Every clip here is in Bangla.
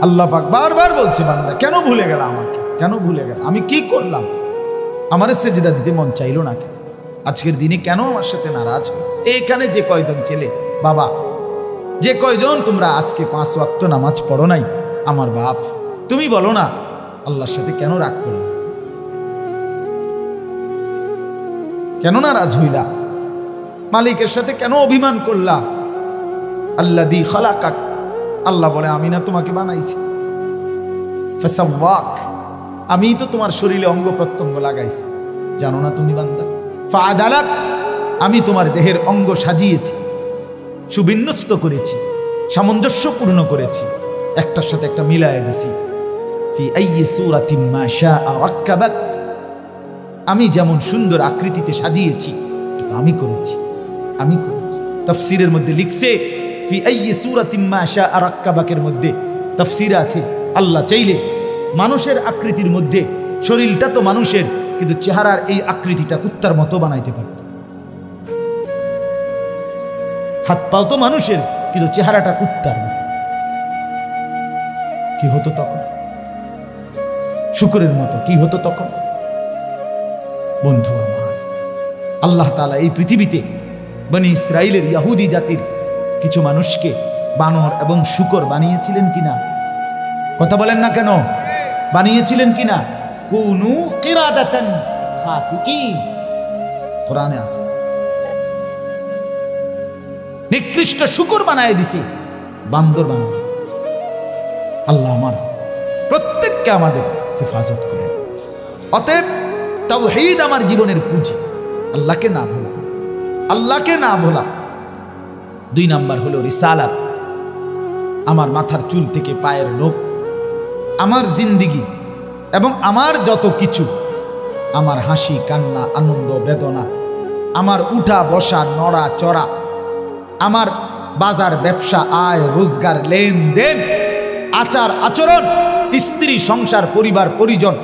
আল্লাহ পাক বারবার বলছে, বান্দা কেন ভুলে গেল আমাকে, কেন ভুলে গেল, আমি কি করলাম, আমার সেজদা দিতে মন চাইলো না কেন, আজকের দিনে কেন আমার সাথে নারাজ হলো। এইখানে যে কয়জন ছেলে বাবা, যে কয়জন তোমরা আজকে 5 ওয়াক্ত নামাজ পড়ো নাই, আমার বাপ, তুমি বলো না আল্লাহর সাথে কেন রাগ করলে, কেন নারাজ হইলা, মালিকের সাথে কেন অভিমান করলা। আল্লাযী খালাকাক, আল্লাহ বলে আমি না তোমাকে বানাইছি, ফাসাওয়াক, আমি তো তোমার শরীরে অঙ্গ প্রত্যঙ্গ লাগাইছি, জানো না তুমি বান্দা। ফাআদালাক, আমি তোমার দেহের অঙ্গ সাজিয়েছি, সুবিন্যস্ত করেছি, সামঞ্জস্যপূর্ণ করেছি, একটার সাথে একটা মিলায়ে দিছি। ফি আইয়ি সূরাতিন মা শাআ রাক্কাবাক, আমি যেমন সুন্দর আকৃতিতে সাজিয়েছি আমি করেছি, আমি করেছি। তাফসীরের মধ্যে লিখছে ফি আইয়ি সূরাতিন মা শাআ রাক্কাবাকের মধ্যে তাফসীর আছে, আল্লাহ চাইলে মানুষের আকৃতির মধ্যে, শরীরটা তো মানুষের, কিন্তু চেহারার এই আকৃতিটা কুত্তার মতো বানাইতে পারত। হাত পাও তো মানুষের, কিন্তু চেহারাটা কুত্তার মতো। কি হতো তখন? শুকরের মতো কি হতো তখন? বন্ধু আমার, আল্লাহ তাআলা এই পৃথিবীতে বনি ইসরাইলের ইহুদি জাতির কিছু মানুষকে বানর এবং শুকর বানিয়েছিলেন কিনা? কথা বলেন না কেন? বানিয়েছিলেন কিনা? কুনু কিরাদাতান খাসিকিন, কোরআনে আছে। নিকৃষ্ট শুকর বানায় দিছে, বান্দর বানায় দিছে। আল্লাহ আমার প্রত্যেককে আমাদের হেফাজত করেন। অতএব তাওহীদ আমার জীবনের পুঁজি, আল্লাহকে না ভোলা, আল্লাহকে না ভোলা। 2 নাম্বার হলো রিসালাত, আমার মাথার চুল থেকে পায়ের নখ, আমার জিন্দিগি এবং আমার যত কিছু, আমার হাসি কান্না আনন্দ বেদনা, আমার উঠা বসা নড়া চড়া, আমার বাজার ব্যবসা আয় রোজগার লেনদেন আচার আচরণ, স্ত্রী সংসার পরিবার পরিজন,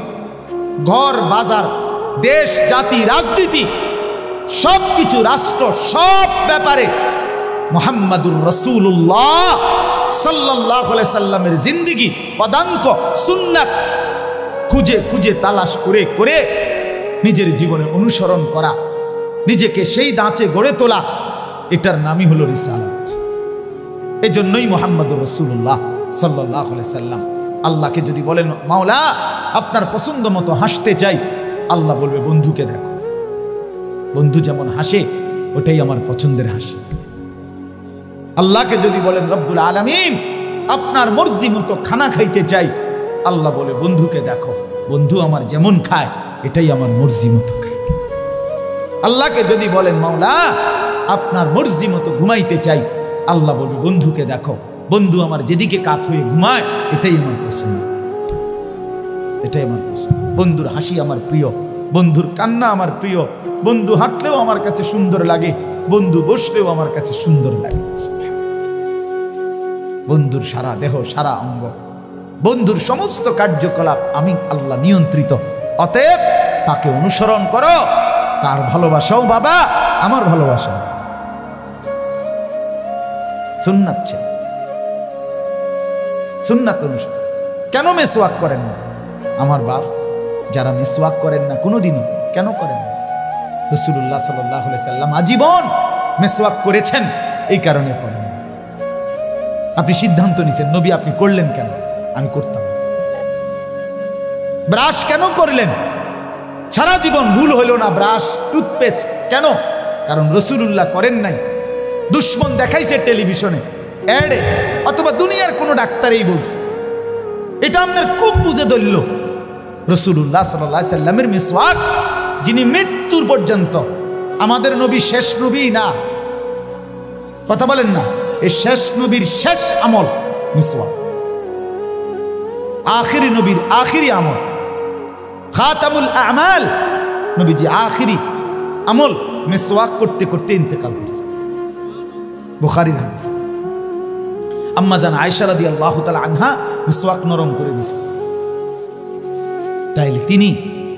ঘর বাজার, দেশ জাতি রাজনীতি, সব কিছু রাষ্ট্র, সব ব্যাপারে মুহাম্মাদুর রাসূলুল্লাহ সাল্লাল্লাহু আলাইহি সাল্লামের জিন্দেগি পদাঙ্ক সুন্নাত খুঁজে খুঁজে তালাশ করে করে নিজের জীবনে অনুসরণ করা, নিজেকে সেই দাঁচে গড়ে তোলা, এটার নামই হলো রিসালাত। এজন্যই মুহাম্মাদুর রাসূলুল্লাহ সাল্লাল্লাহু আলাইহি সাল্লাম আল্লাহকে যদি বলেন মাওলা আপনার পছন্দ মতো হাসতে চাই, আল্লাহ বলবে বন্ধুকে দেখো, বন্ধু যেমন হাসে ওটাই আমার পছন্দের হাসি। আল্লাহকে যদি বলেন রব্বুল আলামিন আপনার মর্জি মতো খানা খাইতে চাই, আল্লাহ বলে বন্ধুকে দেখো, বন্ধু আমার যেমন খায় এটাই আমার মর্জি মতো খায়। আল্লাহকে যদি বলেন মাওলা আপনার মর্জি মতো ঘুমাইতে চাই, আল্লাহ বলবে বন্ধুকে দেখো, বন্ধু আমার যেদিকে কাত হয়ে ঘুমায় এটাই আমার পছন্দ, এটাই আমার পছন্দ। বন্ধুর হাসি আমার প্রিয়, বন্ধুর কান্না আমার প্রিয়, বন্ধু হাঁটলেও আমার কাছে সুন্দর লাগে, বন্ধু বসলেও আমার কাছে সুন্দর লাগে। বন্ধুর সারা দেহ সারা অঙ্গ, বন্ধুর সমস্ত কার্যকলাপ আমি আল্লাহ নিয়ন্ত্রিত। অতএব তাকে অনুসরণ করো, তার ভালোবাসাও বাবা আমার ভালোবাসা। সুন্নাত চাই, সুন্নাত অনুসরণ। কেন মিসওয়াক করেন না আমার বাপ? যারা মিসওয়াক করেন না কোনোদিনও, কেন করেন না? রাসূলুল্লাহ সাল্লাল্লাহু আলাইহি সাল্লাম আজীবন মিসওয়াক করেছেন, এই কারণে করেন না। আপনি সিদ্ধান্ত নিছেন, নবী আপনি করলেন কেন? আমি করতাম। ব্রাশ কেন করলেন? সারা জীবন ভুল হইল না, ব্রাশ টুথপেস্ট কেন? কারণ রাসূলুল্লাহ করেন নাই। দুশ্মন দেখাইছে টেলিভিশনে অ্যাডে, অথবা দুনিয়ার কোনো ডাক্তারই বলছে, এটা আপনার খুব বুঝে ধরল। রাসূলুল্লাহ সাল্লাল্লাহু আলাইহি সাল্লামের মিসওয়াক, যিনি মৃত্যুর পর্যন্ত, আমাদের নবী শেষ নবী না, কথা বলেন না, এই শেষ নবীর শেষ আমল মিসওয়াক, আখিরি নবীর আখিরি আমল, খাতামুল আমাল, নবীজি আখিরি আমল মিসওয়াক করতে করতে ইন্তেকাল করছে। বুখারীর হাদিস। আম্মা জান আয়েশা রাদিয়াল্লাহু তাআলা আনহা মিসওয়াক নরম করে দিয়েছেন। তাইলে তিনি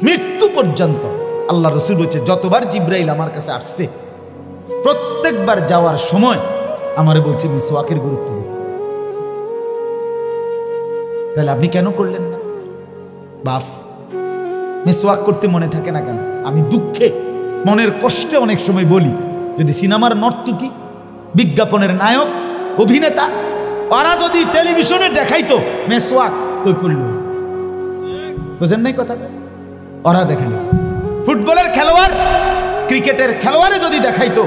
মৃত্যু পর্যন্ত, আল্লাহ রাসূল বলছে যতবার জিবরাইল আমার কাছে আসছে প্রত্যেকবার যাওয়ার সময় আমারে বলছে মিসওয়াকের গুরুত্ব দিতে। তাহলে আপনি কেন করলেন না? বাপ, মিসওয়াক করতে মনে থাকে না কেন? আমি দুঃখে, মনের কষ্টে অনেক সময় বলি, যদি সিনেমার নর্তকী, বিজ্ঞাপনের নায়ক, অভিনেতা, ওরা যদি টেলিভিশনে দেখাইতো মিসওয়াক, তো করল। বুঝেন নাই কথাটা? ওরা দেখেন। ফুটবলের খেলোয়াড়, ক্রিকেটের খেলোয়াড়ে যদি দেখাইতো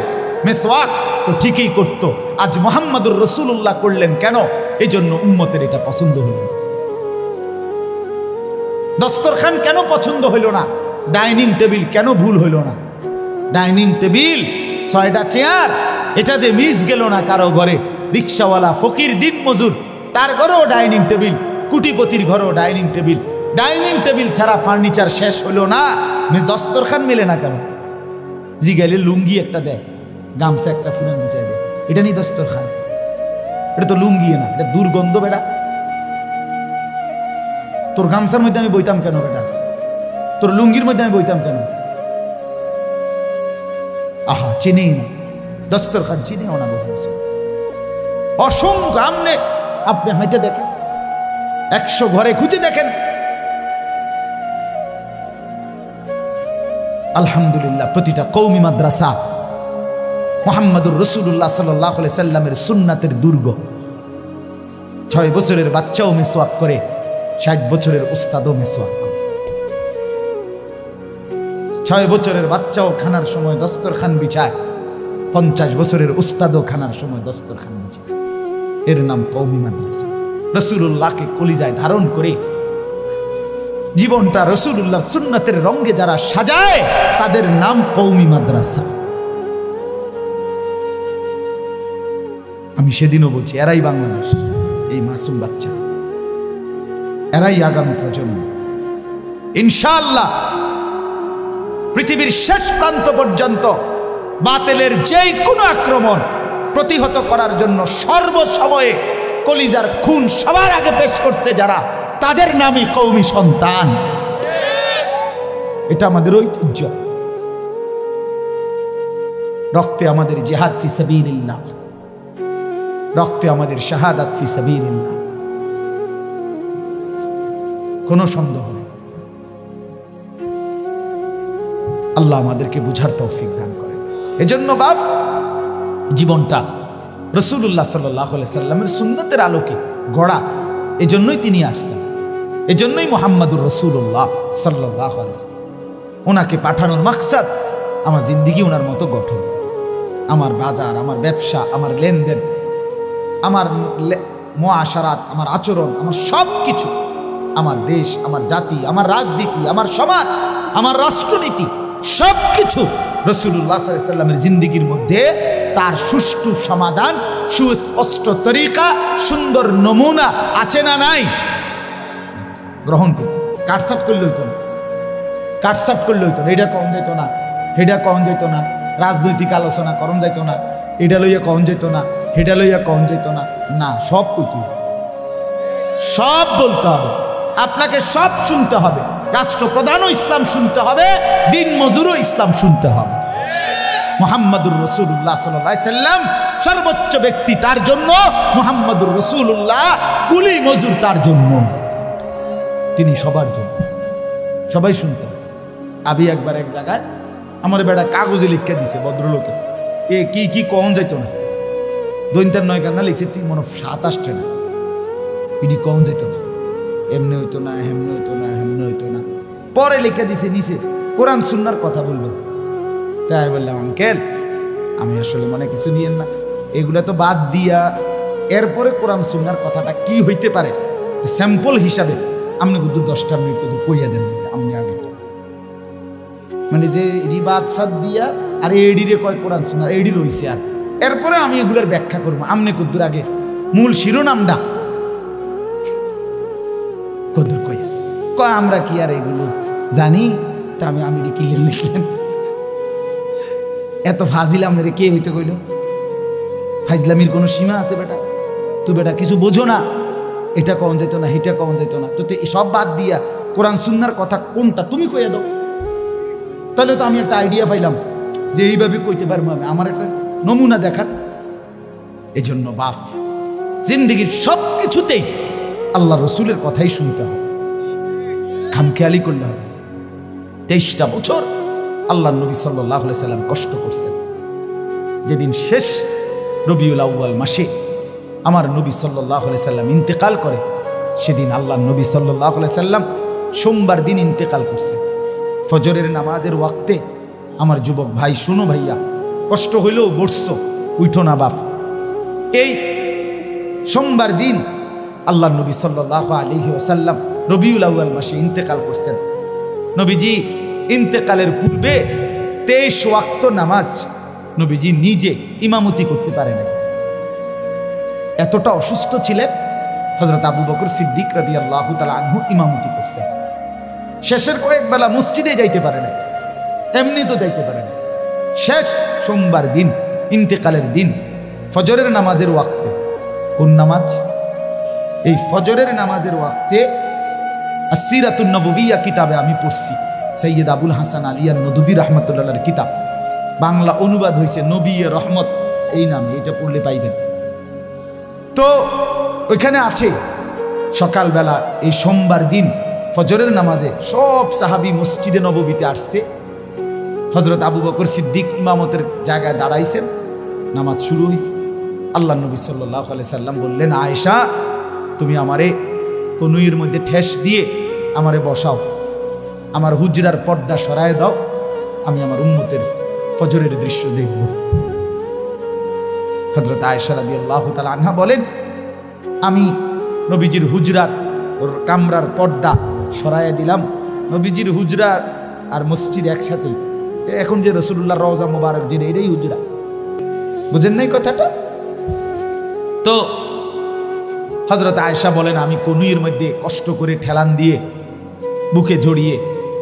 মিসওয়াক, তো ঠিকই করতো। আজ মুহাম্মদুর রাসূলুল্লাহ করলেন কেন? এই জন্য উম্মতের এটা পছন্দ হলো। দস্তরখান কেন পছন্দ হইল না? ডাইনিং টেবিল কেন ভুল হইল না? ডাইনিং টেবিল, 6টা চেয়ার, এটা যে মিস গেল না কারো ঘরে। রিক্সাওয়ালা, ফকির, দিন মজুর, তার ঘরেও ডাইনিং টেবিল, কুটিপতির ঘরেও ডাইনিং টেবিল। ডাইনিং টেবিল ছাড়া ফার্নিচার শেষ হলো না, দস্তরখান মেলে না কেন? জিগাইলে লুঙ্গি একটা দেয়, গামছা একটা ফুলে নিচে দেয়, এটা নিয়ে দস্তরখান? এটা তো লুঙ্গি না, এটা দুর্গন্ধ বেটা। তোর গামছার মধ্যে আমি বইতাম কেন বেটা? তোর লুঙ্গির মধ্যে আমি বইতাম কেন? আহা, চিনেই না দস্তরখান, চিনেও না। অসংখ্য আমনে আপনি হাইতে দেখেন, 100 ঘরে খুঁজে দেখেন। আলহামদুলিল্লাহ, প্রতিটা কওমি মাদ্রাসা মুহাম্মদুর রাসূলুল্লাহ সাল্লাল্লাহু আলাইহি সাল্লামের সুন্নাতের দুর্গ। 6 বছরের বাচ্চাও মিসওয়াক করে, 60 বছরের উস্তাদও মিসওয়াক করে। 6 বছরের বাচ্চাও খানার সময় দস্তরখান বিছায়, 50 বছরের উস্তাদও খানার সময় দস্তরখান বিছায়। এর নাম কওমি মাদ্রাসা। রাসূলুল্লাহকে কলিজায় ধারণ করে জীবনটা রাসূলুল্লাহর সুন্নাতের রঙে যারা সাজায়, তাদের নাম কওমি মাদ্রাসা। আমি সেদিনও বলছি, এরাই বাংলাদেশ, এই মাসুম বাচ্চা, এরাই আগামী প্রজন্ম। ইনশাআল্লাহ পৃথিবীর শেষ প্রান্ত পর্যন্ত বাতিলের যেই কোনো আক্রমণ প্রতিহত করার জন্য সর্বসময়ে কলিজার খুন সবার আগে পেশ করছে যারা, তাদের নামই কওমি সন্তান। এটা আমাদের ঐতিহ্য। রক্তে আমাদের জিহাদ ফি সাবিলিল্লাহ, রক্তে আমাদের শাহাদাত ফি সাবিলিল্লাহ, কোনো সন্দেহ নেই। আল্লাহ আমাদেরকে বুঝার তৌফিক দান করেন। এজন্য বাপ, জীবনটা রাসূলুল্লাহ সাল্লাল্লাহু আলাইহি সাল্লামের সুন্নতের আলোকে গড়া। এজন্যই তিনি আসছেন, এজন্যই মুহাম্মদুর রাসূলুল্লাহ সাল্লাল্লাহু আলাইহি সাল্লাম, ওনাকে পাঠানোর মাকসাদ আমার জিন্দেগি ওনার মতো গঠন। আমার বাজার, আমার ব্যবসা, আমার লেনদেন, আমার মুআশারাত, আমার আচরণ, আমার সব কিছু, আমার দেশ, আমার জাতি, আমার রাজনীতি, আমার সমাজ, আমার রাষ্ট্রনীতি, সব কিছু রাসূলুল্লাহ সাল্লাল্লাহু আলাইহি সাল্লামের জিন্দেগির মধ্যে তার সুষ্ঠু সমাধান, সুস্পষ্ট তরিকা, সুন্দর নমুনা আছে না নাই? গ্রহণ করুন। কাটসাট করলে হইতো না, কাটসাট করলে হইতো না, এটা কম যেত না, হেটা কম যেত না, রাজনৈতিক আলোচনা করণ যেত না, এটা লইয়া কম যেত না, হেটা লইয়া কম যেত না, না, সব কইতে, সব বলতে হবে, আপনাকে সব শুনতে হবে। রাষ্ট্রপ্রধানও ইসলাম শুনতে হবে, দিন মজুরও ইসলাম শুনতে হবে। মুহাম্মদুর রাসূলুল্লাহ সাল্লাল্লাহু আলাইহি সাল্লাম সর্বোচ্চ ব্যক্তি, তার জন্য মুহাম্মদুর রাসূলুল্লাহ কুলি মজুর, তার জন্য, তিনি সবার জন্য, সবাই শুনতে হবে। আমি একবার এক জায়গায় আমার বেটা কাগজে লিখে দিছে ভদ্রলোকে, এ কি কি কম যাইতো না, দৈন্তার 9 কান্না লিখছে, 3 মনে 27টা না, এটি কম যাইতো না, এমনি হইতো না, হেমনি হইতো না, হেমনি হইতো না। পরে লিখে দিছে নিচে কোরআন সুন্নাহর কথা বলবো। তাই বললাম, আঙ্কেল আমি আসলে মনে কিছু নিয়েন না, এগুলা তো বাদ দিয়া এরপরে কোরআন সুন্নাহর কথাটা কি হইতে পারে স্যাম্পল হিসাবে আপনি কিন্তু 10টা মিনিট কিন্তু কইয়া দেন, আপনি আগে মানে যে রিবাদ সাদ দিয়া আর এডিরে কয় কোরআন সুন্নাহ, এডি রইছে, আর এরপরে আমি এগুলার ব্যাখ্যা করবো। আপনি কুদ্দুর আগে মূল শিরোনামটা কদ্দুর কইয়া কয়, আমরা কি আর এগুলো জানি? তা আমি কি লিখলেন, এত ফাজিলাম রে কে হইতে কইল? ফাজলামির কোনো সীমা আছে বেটা? তো বেটা কিছু বোঝো না, এটা কম যেত না, এটা কম যেত না, তো সব বাদ দিয়া কোরআন সুন্নাহর কথা কোনটা তুমি কইয়া দাও, তাহলে তো আমি একটা আইডিয়া পাইলাম যে এইভাবে কইতে পারবো আমি, আমার একটা নমুনা দেখার। এই জন্য বাপ, জিন্দগির সব কিছুতেই আল্লাহ রসুলের কথাই শুনতে হবে, খামখেয়ালি করলে হবে। 23টা বছর আল্লাহ নবী সাল্লাল্লাহু আলাইহি সাল্লাম কষ্ট করছেন। যেদিন শেষ রবিউল আউয়াল মাসে আমার নবী সাল্লাল্লাহু আলাইহি সাল্লাম ইন্তেকাল করে, সেদিন আল্লাহ নবী সাল্লাল্লাহু আলাইহি সাল্লাম সোমবার দিন ইন্তেকাল করছে। ফজরের নামাজের ওয়াক্তে আমার যুবক ভাই, শুনো ভাইয়া, কষ্ট হইলেও বসছো, উঠো না বাপ। এই সোমবার দিন আল্লাহ নবী সাল্লাল্লাহু আলাইহি ওয়াসাল্লাম রবিউল আউয়াল মাসে ইন্তেকাল করছেন। নবীজি ইন্তেকালের পূর্বে 23 ওয়াক্ত নামাজ নবীজি নিজে ইমামতি করতে পারেন। এতটা অসুস্থ ছিলেন। হযরত আবু বকর সিদ্দিক রাদিয়াল্লাহু তাআলা আনহু ইমামতি করছেন। শেষের কয়েক বেলা মসজিদে যাইতে পারে না, এমনি তো যাইতে পারে না। শেষ সোমবার দিন, ইন্তেকালের দিন, ফজরের নামাজের ওয়াক্তে, কোন নামাজ? এই ফজরের নামাজের ওয়াক্তে আসসিরাতুন নববিয়্যা কিতাবে আমি পড়ছি, সৈয়দ আবুল হাসান আলী আন-নদভী রাহমাতুল্লাহর কিতাব, বাংলা অনুবাদ হয়েছে নবী রহমত এই নামে, এটা পড়লে পাইবেন। তো ওইখানে আছে সকালবেলা এই সোমবার দিন ফজরের নামাজে সব সাহাবী মসজিদে নববীতে আসছে। হযরত আবু বকর সিদ্দিক ইমামতের জায়গায় দাঁড়াইছেন, নামাজ শুরু হয়েছে। আল্লাহ নবী সাল্লাল্লাহু আলাইহি সাল্লাম বললেন, আয়েশা, তুমি আমারে কনুইয়ের মধ্যে ঠেস দিয়ে আমারে বসাও, আমার হুজরার পর্দা সরায় দাও, আমি আমার উম্মতের ফজরের দৃশ্য দেখব। হযরত আয়েশা রাদিয়াল্লাহু তাআলা আনহা বলেন, আমি নবীজির হুজরার ওর কামরার পর্দা সরাইয়া দিলাম। নবীজির হুজরা আর মসজিদ একসাথেই। এখন যে রাসূলুল্লাহ রওজা মুবারক, যে এটাই হুজরা, বুঝেন নাই কথাটা? তো হযরত আয়েশা বলেন, আমি কনুইয়ের মধ্যে কষ্ট করে ঠেলান দিয়ে বুকে জড়িয়ে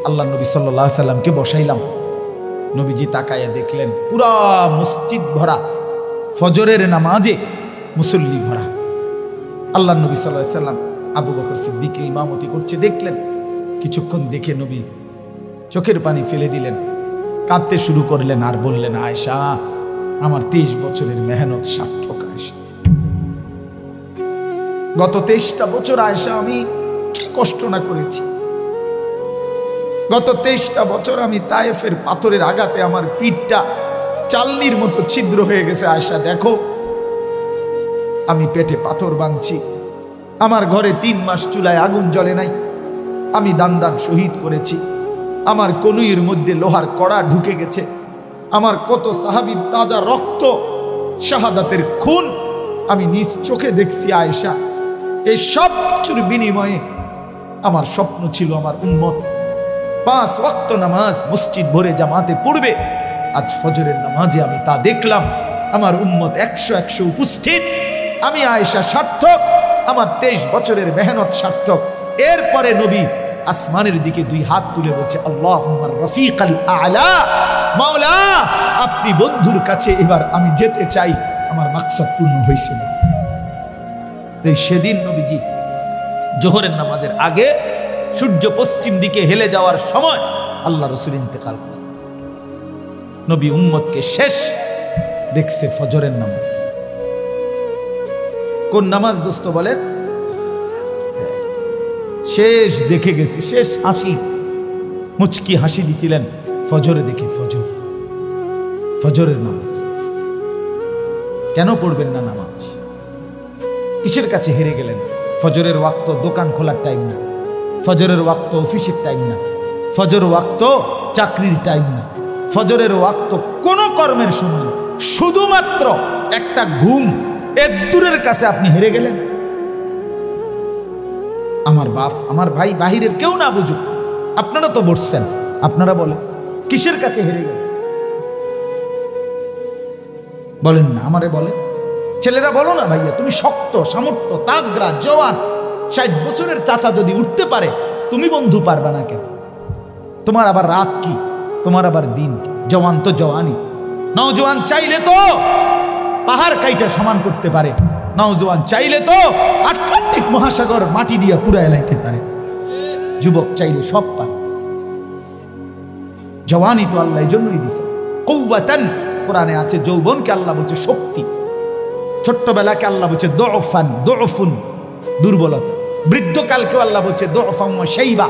আল্লাহ নবী সাল্লাল্লাহু আলাইহি সাল্লামকে বসাইলাম। নবীজি তাকায়া দেখলেন পুরা মসজিদ ভরা, ফজরের নামাজে মুসল্লি ভরা। আল্লাহ নবী সাল্লাল্লাহু আলাইহি সাল্লাম আবু বকর সিদ্দিককে ইমামতি করছে দেখলেন। কিছুক্ষণ দেখে নবী চোখের পানি ফেলে দিলেন, কাঁদতে শুরু করলেন আর বললেন, আয়েশা, আমার 23 বছরের মেহনত সার্থক। আয়েশা, গত 23টা বছর আয়েশা আমি কি কষ্ট না করেছি। গত 23টা বছর আমি তায়েফের পাথরের আঘাতে আমার পিঠটা চালনির মতো ছিদ্র হয়ে গেছে। আয়েশা দেখো, আমি পেটে পাথর বাঁধছি, আমার ঘরে 3 মাস চুলায় আগুন জ্বলে নাই, আমি দান শহীদ করেছি, আমার কনুইয়ের মধ্যে লোহার কড়া ঢুকে গেছে, আমার কত সাহাবীর তাজা রক্ত, শাহাদাতের খুন আমি নিজ চোখে দেখছি। আয়েশা, এই সব কিছুর বিনিময়ে আমার স্বপ্ন ছিল আমার উম্মত 5 ওয়াক্ত নামাজ মসজিদ ভরে জামাতে পড়বে। আজ ফজরের নামাজে আমি তা দেখলাম, আমার উম্মত 100 উপস্থিত। আমি আয়েশা সার্থক, আমার 23 বছরের মেহনত সার্থক। এরপরে নবী আসমানের দিকে 2 হাত তুলে বলছে, আল্লাহুম্মা রফিকাল আ'লা, মাওলা আপনি বন্ধুর কাছে এবার আমি যেতে চাই, আমার মাকসাদ পূর্ণ হয়েছে। এই সেদিন নবীজি জোহরের নামাজের আগে সূর্য পশ্চিম দিকে হেলে যাওয়ার সময় আল্লাহ রাসূল ইন্তেকাল করছে। নবী উম্মতকে শেষ দেখছে ফজরের নামাজ। কোন নামাজ দোস্ত বলেন? শেষ দেখে গেছে, শেষ হাসি, মুচকি হাসি দিছিলেন ফজরে দেখে। ফজরের নামাজ কেন পড়বেন না নামাজ? কিসের কাছে হেরে গেলেন? ফজরের ওয়াক্ত দোকান খোলার টাইম না, ফজরের ওয়াক্ত অফিসের টাইম না, ফজর ওয়াক্ত চাকরির টাইম না, ফজরের ওয়াক্ত কোন কর্মের সময় না, শুধুমাত্র একটা ঘুম, এর দূরের কাছে আপনি হেরে গেলেন। আমার বাপ, আমার ভাই, বাহিরের কেউ না বুঝুক, আপনারা তো বসছেন, আপনারা বলেন কিসের কাছে হেরে গেলেন? বলেন না, আমারে বলেন। ছেলেরা বলো না, ভাইয়া তুমি শক্ত, সামর্থ্য, তাগড়া, জওয়ান, 60 বছরের চাচা যদি উঠতে পারে, তুমি বন্ধু পারবা না কেন? তোমার আবার রাত কি, তোমার আবার দিন কি? জওয়ান তো জওয়ানই। নওজোয়ান চাইলে তো পাহাড় কাইটা সমান করতে পারে, নওজোয়ান চাইলে তো আটলান্টিক মহাসাগর মাটি দিয়ে পুরায় লাইতে পারে। যুবক চাইলে সব পারে। জওয়ানই তো আল্লাহ এই জন্যই দিছে। কওয়াতান, কোরআনে আছে যৌবনকে আল্লাহ বলছে শক্তি, ছোট্টবেলাকে আল্লাহ বলছে দুফান, দুফুন দুর্বলতা। বৃদ্ধকালকেও আল্লাহ বলছে দুফাম ওয়া শাইবা,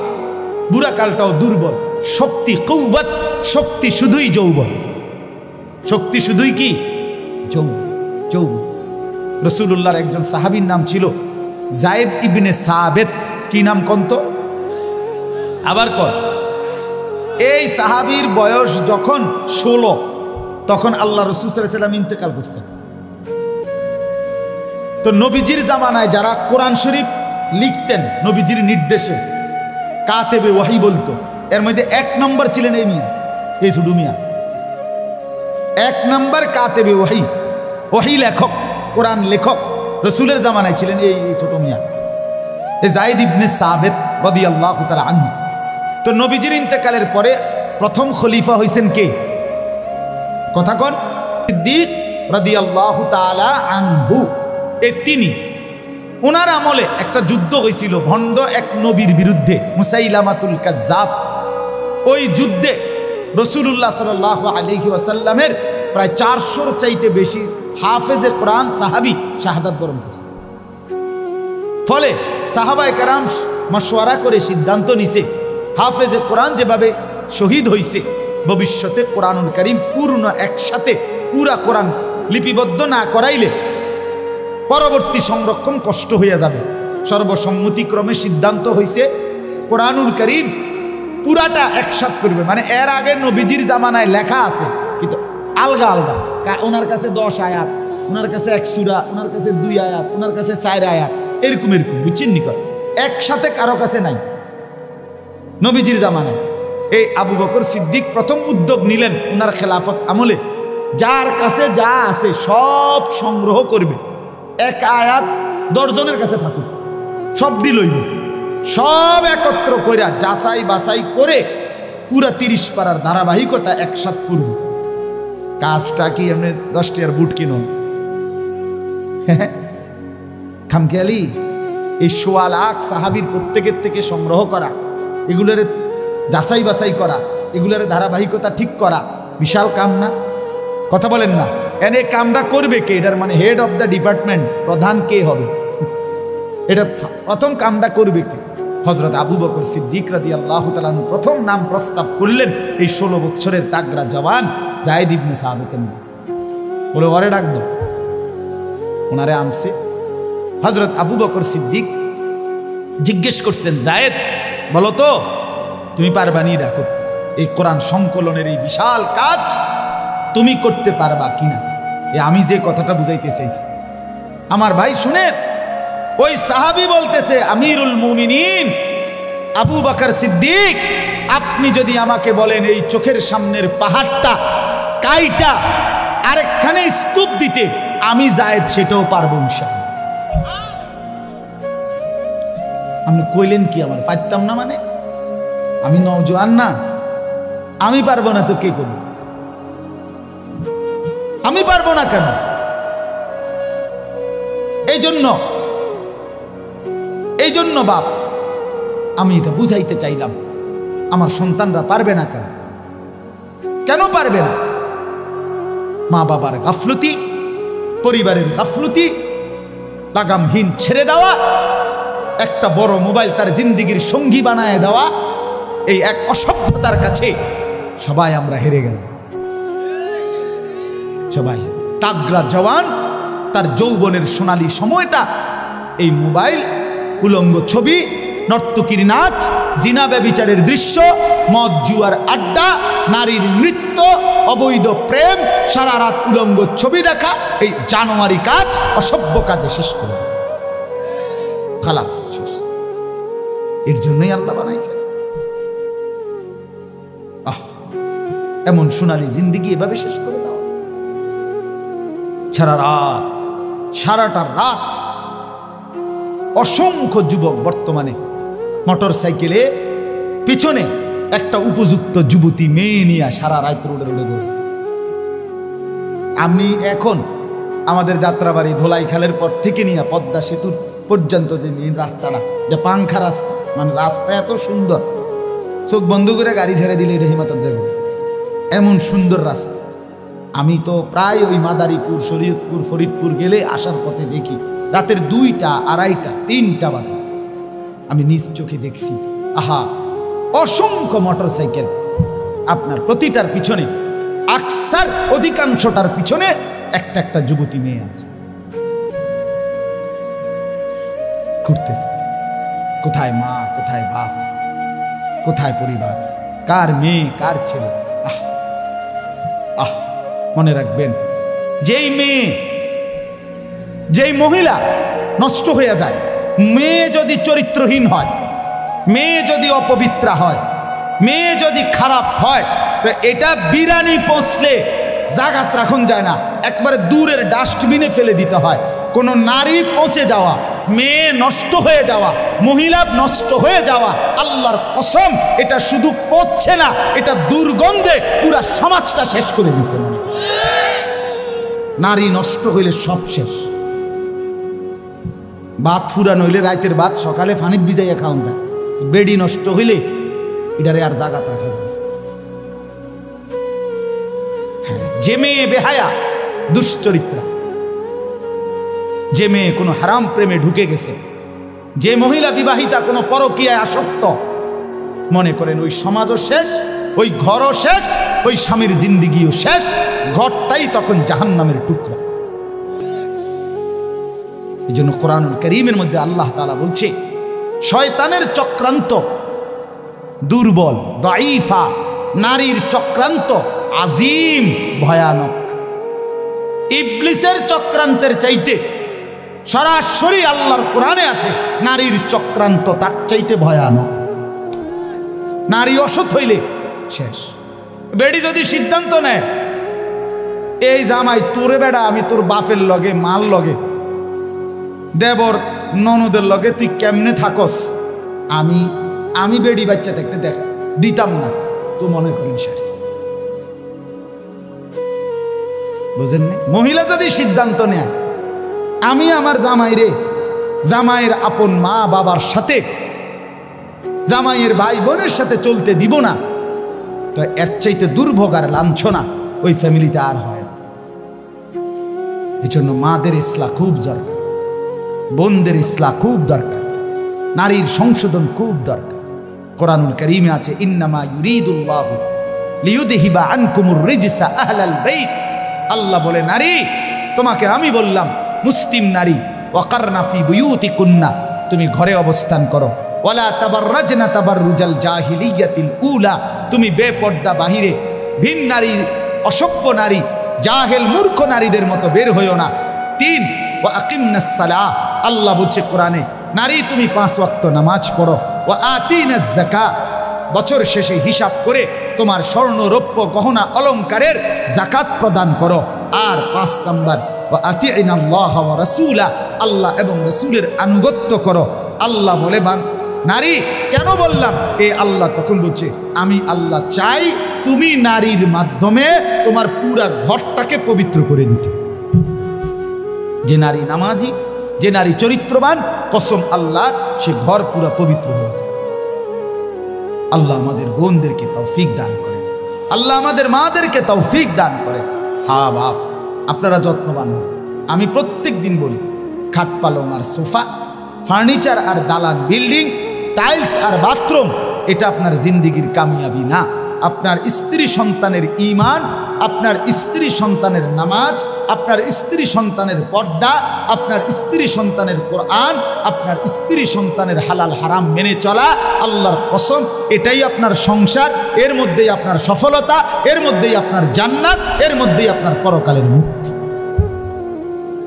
বুড়া কালটাও দুর্বল। শক্তি কুওয়াত, শক্তি শুধুই যৌবন, শক্তি শুধুই কি যৌবন, যৌবন। রাসূলুল্লাহর একজন সাহাবীর নাম ছিল যায়েদ ইবনে সাবিত। কি নাম কন্ত? আবার কর। এই সাহাবীর বয়স যখন 16, তখন আল্লাহ রাসূল সাল্লাল্লাহু আলাইহি ওয়াসাল্লাম ইন্তেকাল করছেন। তো নবীজির জামানায় যারা কোরআন শরীফ লিখতেন নবীজির নির্দেশে, কাতেবে ওয়াহি বলতো, এর মধ্যে 1 নম্বর ছিলেন এই মিয়া, এই ছোট মিয়া। 1 নম্বর কাতেবে ওয়াহি, ওয়াহি লেখক, কোরআন লেখক রাসূলের জামানায় ছিলেন এই ছোট মিয়া, এই যায়েদ ইবনে সাবিত রাদিয়াল্লাহু তাআলা আনহু। তো নবীজির ইন্তেকালের পরে প্রথম খলিফা হইছেন কে? কথা কন। সিদ্দিক রাদিয়াল্লাহু তাআলা আনহু, এই তিনি। ওনার আমলে একটা যুদ্ধ হয়েছিল ভণ্ড এক নবীর বিরুদ্ধে, মুসাইলামাতুল কাজ্জাব। ওই যুদ্ধে রাসূলুল্লাহ সাল্লাল্লাহু আলাইহি ওয়াসাল্লামের প্রায় 400-র চাইতে বেশি হাফেজে কোরআন সাহাবী শাহাদাত বরণ করছে। ফলে সাহাবায়ে কেরাম মাশওয়ারা করে সিদ্ধান্ত নিছে, হাফেজে কোরআন যেভাবে শহীদ হইছে, ভবিষ্যতে কোরআনুল কারীম পূর্ণ একসাথে পুরা কোরআন লিপিবদ্ধ না করাইলে পরবর্তী সংরক্ষণ কষ্ট হইয়া যাবে। সর্বসম্মতিক্রমে সিদ্ধান্ত হইছে কোরআনুল কারীম পুরাটা একসাথ করবে। মানে এর আগে নবীজির জামানায় লেখা আছে কিন্তু আলগা আলগা, ওনার কাছে 10 আয়াত, ওনার কাছে 1 সূরা, ওনার কাছে 2 আয়াত, ওনার কাছে 4 আয়াত, এরকম এরকম, বুঝছেন নিকট একসাথে কারো কাছে নাই নবীজির জামানায়। এই আবু বকর সিদ্দিক প্রথম উদ্যোগ নিলেন ওনার খেলাফত আমলে, যার কাছে যা আছে সব সংগ্রহ করবে, 1 আয়াত 10 জনের কাছে থাকুক, সবটি লইব, সব একত্র করে যাচাই বাছাই করে পুরা 30 পারার ধারাবাহিকতা একসাথ করব। কাজটা কি এমনি 10 টাকার বুট কিনুন খামখেয়ালি? এই 1.25 লাখ সাহাবীর প্রত্যেকের থেকে সংগ্রহ করা, এগুলোর যাচাই বাছাই করা, এগুলোর ধারাবাহিকতা ঠিক করা বিশাল কাম না? কথা বলেন না? এনে কামটা করবে কে? এটার মানে হেড অফ দ্য ডিপার্টমেন্ট, প্রধান কে হবে? এটা প্রথম কামটা করবে কে? হযরত আবু বকর সিদ্দিক রাদিয়াল্লাহু তাআলা আনহু প্রথম নাম প্রস্তাব করলেন এই 16 বছরের তাগড়া জওয়ান যায়েদ ইবনে সাবিতের নাম। বলে ওরে ডাক দাও। ওনারে আনছে। হযরত আবু বকর সিদ্দিক জিজ্ঞেস করছেন, যায়েদ বলো তো তুমি পারবানি ডাকো, এই কোরআন সংকলনের এই বিশাল কাজ তুমি করতে পারবা কিনা? আমি যে কথাটা বুঝাইতে চাইছি আমার ভাই শুনেন। ওই সাহাবী বলতেছে, আমিরুল মুমিনিন আবু বকর সিদ্দিক, আপনি যদি আমাকে বলেন এই চোখের সামনের পাহাড়টা কাইটা আরেকখানে স্তূপ দিতে, আমি যায়েদ সেটাও পারবো ইনশাআল্লাহ। আপনি কইলেন কি? আমার পারতাম না মানে? আমি নওজোয়ান না? আমি পারবো না তো কে করবে? আমি পারবো না কেন? এই জন্য বাপ আমি এটা বুঝাইতে চাইলাম, আমার সন্তানরা পারবে না কেন? কেন পারবে না? মা বাবার গাফলতি, পরিবারের গাফলতি, লাগামহীন ছেড়ে দেওয়া, একটা বড় মোবাইল তার জিন্দিগির সঙ্গী বানায় দেওয়া, এই এক অসভ্যতার কাছে সবাই আমরা হেরে গেলাম। সবাই তাগড়া জওয়ান তার যৌবনের সোনালী সময়টা এই মোবাইল, উলঙ্গ ছবি, নর্তকীর নাচ, জিনা ব্যভিচারের দৃশ্য, মদ জুয়ার আড্ডা, নারীর নৃত্য, অবৈধ প্রেম, সারা রাত উলঙ্গ ছবি দেখা, এই জানোয়ারি কাজ, অসভ্য কাজে শেষ করে খালাস শেষ। এর জন্যই আল্লাহ বানাইছে। এমন সোনালী জিন্দিগি এভাবে শেষ করে দাও। সারাটা রাত অসংখ্য যুবক বর্তমানে মোটর সাইকেলে পিছনে একটা উপযুক্ত যুবতী মেয়ে নিয়ে সারা রাত রোডে রোডে ঘোরে। আমি এখন আমাদের যাত্রাবাড়ি ধোলাইখালের পর থেকে নিয়ে পদ্মা সেতুর পর্যন্ত যে মেন রাস্তাটা, এটা পাংখা রাস্তা, মানে রাস্তা এত সুন্দর, চোখ বন্ধ করে গাড়ি ছেড়ে দিলে এটা হিমাতার জায়গা, এমন সুন্দর রাস্তা। আমি তো প্রায় ওই মাদারীপুর, শরীয়তপুর, ফরিদপুর গেলে আসার পথে দেখি রাতের 2টা, 2:30, 3টা বাজে আমি নিজ চোখে দেখছি, আহা অসংখ্য মোটরসাইকেল, আপনার প্রতিটার পিছনে আকসার অধিকাংশটার পিছনে একটা একটা যুবতী মেয়ে আছে, ঘুরতেছে। কোথায় মা, কোথায় বাপ, কোথায় পরিবার, কার মেয়ে কার ছেলে? আহ আহ মনে রাখবেন, যেই মেয়ে, যেই মহিলা নষ্ট হয়ে যায়, মেয়ে যদি চরিত্রহীন হয়, মেয়ে যদি অপবিত্রা হয়, মেয়ে যদি খারাপ হয়, তো এটা বিরানি পৌঁছলে জাগাত রাখুন যায় না, একবারে দূরের ডাস্টবিনে ফেলে দিতে হয়। কোনো নারী পচে যাওয়া, মেয়ে নষ্ট হয়ে যাওয়া, মহিলা নষ্ট হয়ে যাওয়া, আল্লাহর কসম এটা শুধু পচছে না, এটা দুর্গন্ধে পুরা সমাজটা শেষ করে দিচ্ছে। নারী নষ্ট হইলে সব শেষ। ভাত ফুরানো হইলে রাতের ভাত সকালে ফানিত ভিজাইয়া খাওয়া যায়, বেডি নষ্ট হইলে এটারে আর জাগাত রাখা যায়। হ্যাঁ, যে মেয়ে বেহায়া দুশ্চরিত্রা, যে মেয়ে কোনো হারাম প্রেমে ঢুকে গেছে, যে মহিলা বিবাহিতা কোনো পরকীয়ায় আসক্ত, মনে করেন ওই সমাজও শেষ, ওই ঘরও শেষ, ওই স্বামীর জিন্দিগিও শেষ, ঘরটাই তখন জাহান্নামের টুকরা। এই জন্য কোরআনুল কারীমের মধ্যে আল্লাহ তাআলা বলছে, শয়তানের চক্রান্ত দুর্বল, দাঈফা, নারীর চক্রান্ত আজিম, ভয়ানক। ইবলিসের চক্রান্তের চাইতে সরাসরি আল্লাহর কোরআনে আছে নারীর চক্রান্ত তার চাইতে ভয়ানক। নারী অসৎ হইলে শেষ। বেডি যদি সিদ্ধান্ত নেয়, এই জামাই তোরে বেড়া আমি তোর বাপের লগে, মাল লগে, দেবর ননদের লগে তুই কেমনে থাকস, আমি বেডি বাচ্চা দেখতে দেখা দিতাম না, তো মনে করেন শেষ। বুঝেন না? মহিলা যদি সিদ্ধান্ত নেয় আমি আমার জামাইরে, জামাইয়ের আপন মা বাবার সাথে, জামাইয়ের ভাই বোনের সাথে চলতে দিব না, তো এর চাইতে দুর্ভোগ আর লাঞ্ছনা ওই ফ্যামিলিতে আর হয় না। এই জন্য মাদের ইসলাহ খুব দরকার, বোনদের ইসলাহ খুব দরকার, নারীর সংশোধন খুব দরকার। কোরআনুল কারীমে আছে, ইন্নামা ইউরিদুল্লাহু লিইউযহিবা আনকুমুর রিজসা আহলাল বাইত। আল্লাহ বলে, নারী তোমাকে আমি বললাম, মুসলিম নারী, ওয়াকারনা ফি বুয়ুতিকুন্না, তুমি ঘরে অবস্থান করো, ওয়ালা তাবাররাজনা তাবাররুজাল জাহিলিয়াতিল উলা, তুমি বেপর্দা বাহিরে ভিন নারী, অসভ্য নারী, জাহেল মূর্খ নারীদের মতো বের হইও না। 3 ওয়া আকিমনাস সালাহ, আল্লাহ বলছে কোরআনে, নারী তুমি 5 ওয়াক্ত নামাজ পড়ো, ওয়া আতিনাজ যাকাত, বছর শেষে হিসাব করে তোমার স্বর্ণ রৌপ্য গহনা অলংকারের যাকাত প্রদান করো। আর 5 নাম্বার, ওয়া আতিইনাল্লাহ ওয়া রাসূলা, আল্লাহ এবং রাসূলের আনুগত্য করো। আল্লাহ বলে, নারী কেন বললাম? এ আল্লাহ তখন বলছে, আমি আল্লাহ চাই তুমি নারীর মাধ্যমে তোমার পুরা ঘরটাকে পবিত্র করে দিতে। যে নারী নামাজি, যে নারী চরিত্রবান, কসম আল্লাহ, সে ঘর পুরা পবিত্র হয়ে যায়। আল্লাহ আমাদের বোনদেরকে তৌফিক দান করে, আল্লাহ আমাদের মাদেরকে তৌফিক দান করে। হ্যাঁ বাপ, আপনারা যত্নবান হন। আমি প্রত্যেক দিন বলি, খাট পালং আর সোফা, ফার্নিচার আর দালান বিল্ডিং, টাইলস আর বাথরুম, এটা আপনার জিন্দিগির কামিয়াবি না। আপনার স্ত্রী সন্তানের ঈমান, আপনার স্ত্রী সন্তানের নামাজ, আপনার স্ত্রী সন্তানের পর্দা, আপনার স্ত্রী সন্তানের কোরআন, আপনার স্ত্রী সন্তানের হালাল হারাম মেনে চলা, আল্লাহর কসম এটাই আপনার সংসার, এর মধ্যেই আপনার সফলতা, এর মধ্যেই আপনার জান্নাত, এর মধ্যেই আপনার পরকালের মুক্তি।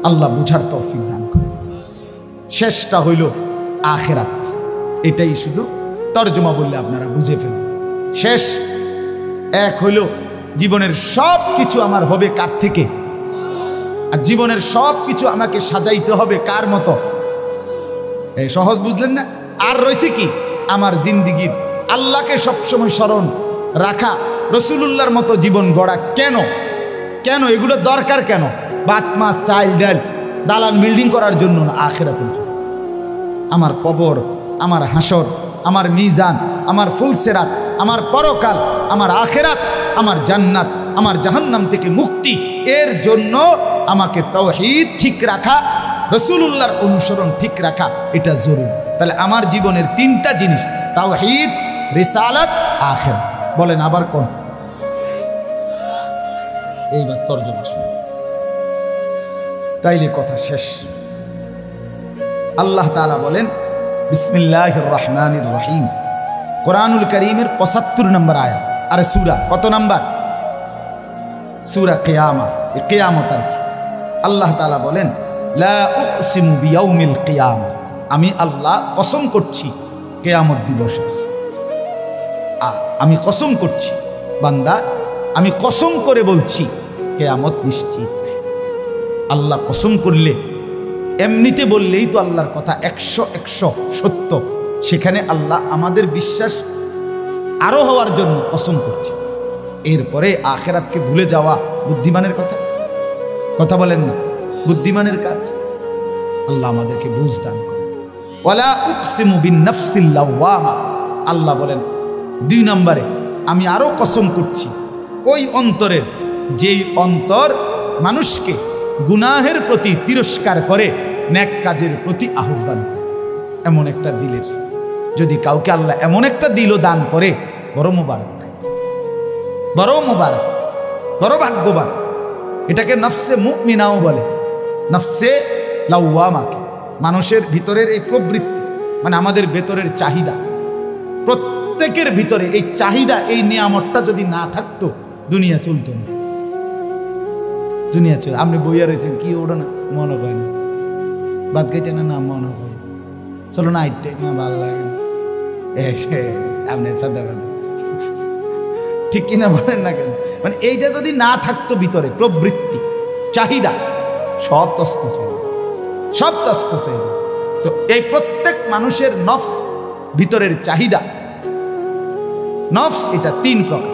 আল্লাহ বুঝার তৌফিক দান করে। শেষটা হইল আখিরাত, এটাই শুধু তর্জমা বললে আপনারা বুঝে ফেলবেন। শেষ এক হইল, জীবনের সব কিছু আমার হবে কার থেকে? আর জীবনের সব কিছু আমাকে সাজাইতে হবে কার মতো? এই সহজ বুঝলেন না? আর রয়েছে কি? আমার জিন্দিগির আল্লাহকে সবসময় স্মরণ রাখা, রসুলুল্লাহর মতো জীবন গড়া। কেন কেন এগুলো দরকার? কেন? ভাত মাছ চাল ডাল দালান বিল্ডিং করার জন্য না, আখিরাতের জন্য। আমার কবর, আমার হাসর, আমার মিজান, আমার ফুলসেরাত, আমার পরকাল, আমার আখিরাত, আমার জান্নাত, আমার জাহান্নাম থেকে মুক্তি, এর জন্য আমাকে তাওহীদ ঠিক রাখা, রসুলুল্লাহর অনুসরণ ঠিক রাখা, এটা জরুরি। তাহলে আমার জীবনের তিনটা জিনিস, তাওহীদ, রিসালাত, আখিরাত। বলেন আবার কোন? এইবার তরজমা শুনুন, তাইলে কথা শেষ। আল্লাহ তাআলা বলেন বিসমিল্লাহির রহমানির রহিম, কোরআনুল কারীমের ৭৫ নম্বর আয়াত। আরে সূরা কত নাম্বার? সূরা কিয়ামা, কিয়ামত আর কি। আল্লাহ তাআলা বলেন লা উকসিমু বিয়াউমিল কিয়ামা, আমি আল্লাহ কসম করছি কিয়ামত দিবসে। আমি কসম করছি বান্দা, আমি কসম করে বলছি কিয়ামত নিশ্চিত। আল্লাহ কসম করলে, এমনিতে বললেই তো আল্লাহর কথা ১০০ সত্য। সেখানে আল্লাহ আমাদের বিশ্বাস আরো হওয়ার জন্য কসম করছে। এরপরে আখিরাতকে ভুলে যাওয়া বুদ্ধিমানের কথা বলেন না, বুদ্ধিমানের কাজ। আল্লাহ আমাদেরকে বুঝ দান করেন। ওয়ালা উকসিমু বিন-নাফসিল লাওয়ামা, আল্লাহ বলেন ২ নম্বরে আমি আরো কসম করছি ওই অন্তরের, যেই অন্তর মানুষকে গুনাহের প্রতি তিরস্কার করে, নেক কাজের প্রতি আহ্বান করে। এমন একটা দিলের যদি কাউকে আল্লাহ এমন একটা দিলও দান করে, বড় মুবারক, বড় মুবারক, বড় ভাগ্যবান। এটাকে নফসে মুমিনাও বলে, নফসে লাওয়ামাকে। মানুষের ভিতরের এই প্রবৃত্তি, মানে আমাদের ভেতরের চাহিদা, প্রত্যেকের ভিতরে এই চাহিদা, এই নিয়ামতটা যদি না থাকতো দুনিয়া চলত না। দুনিয়া চল, আপনি বইয়া রয়েছেন কি ওটা না মনে হয় না, বাদ গাইতে না মনে হয়, চলো না আইটে না ভালো লাগে না, আপনি সাদা বাদ, ঠিক কিনা বলেন না কেন? মানে এইটা যদি না থাকতো ভিতরে প্রবৃত্তি, চাহিদা, সব তস্ত চাই, সব তস্ত চাই। তো এই প্রত্যেক মানুষের নফস, ভিতরের চাহিদা, নফস এটা ৩ প্রকার।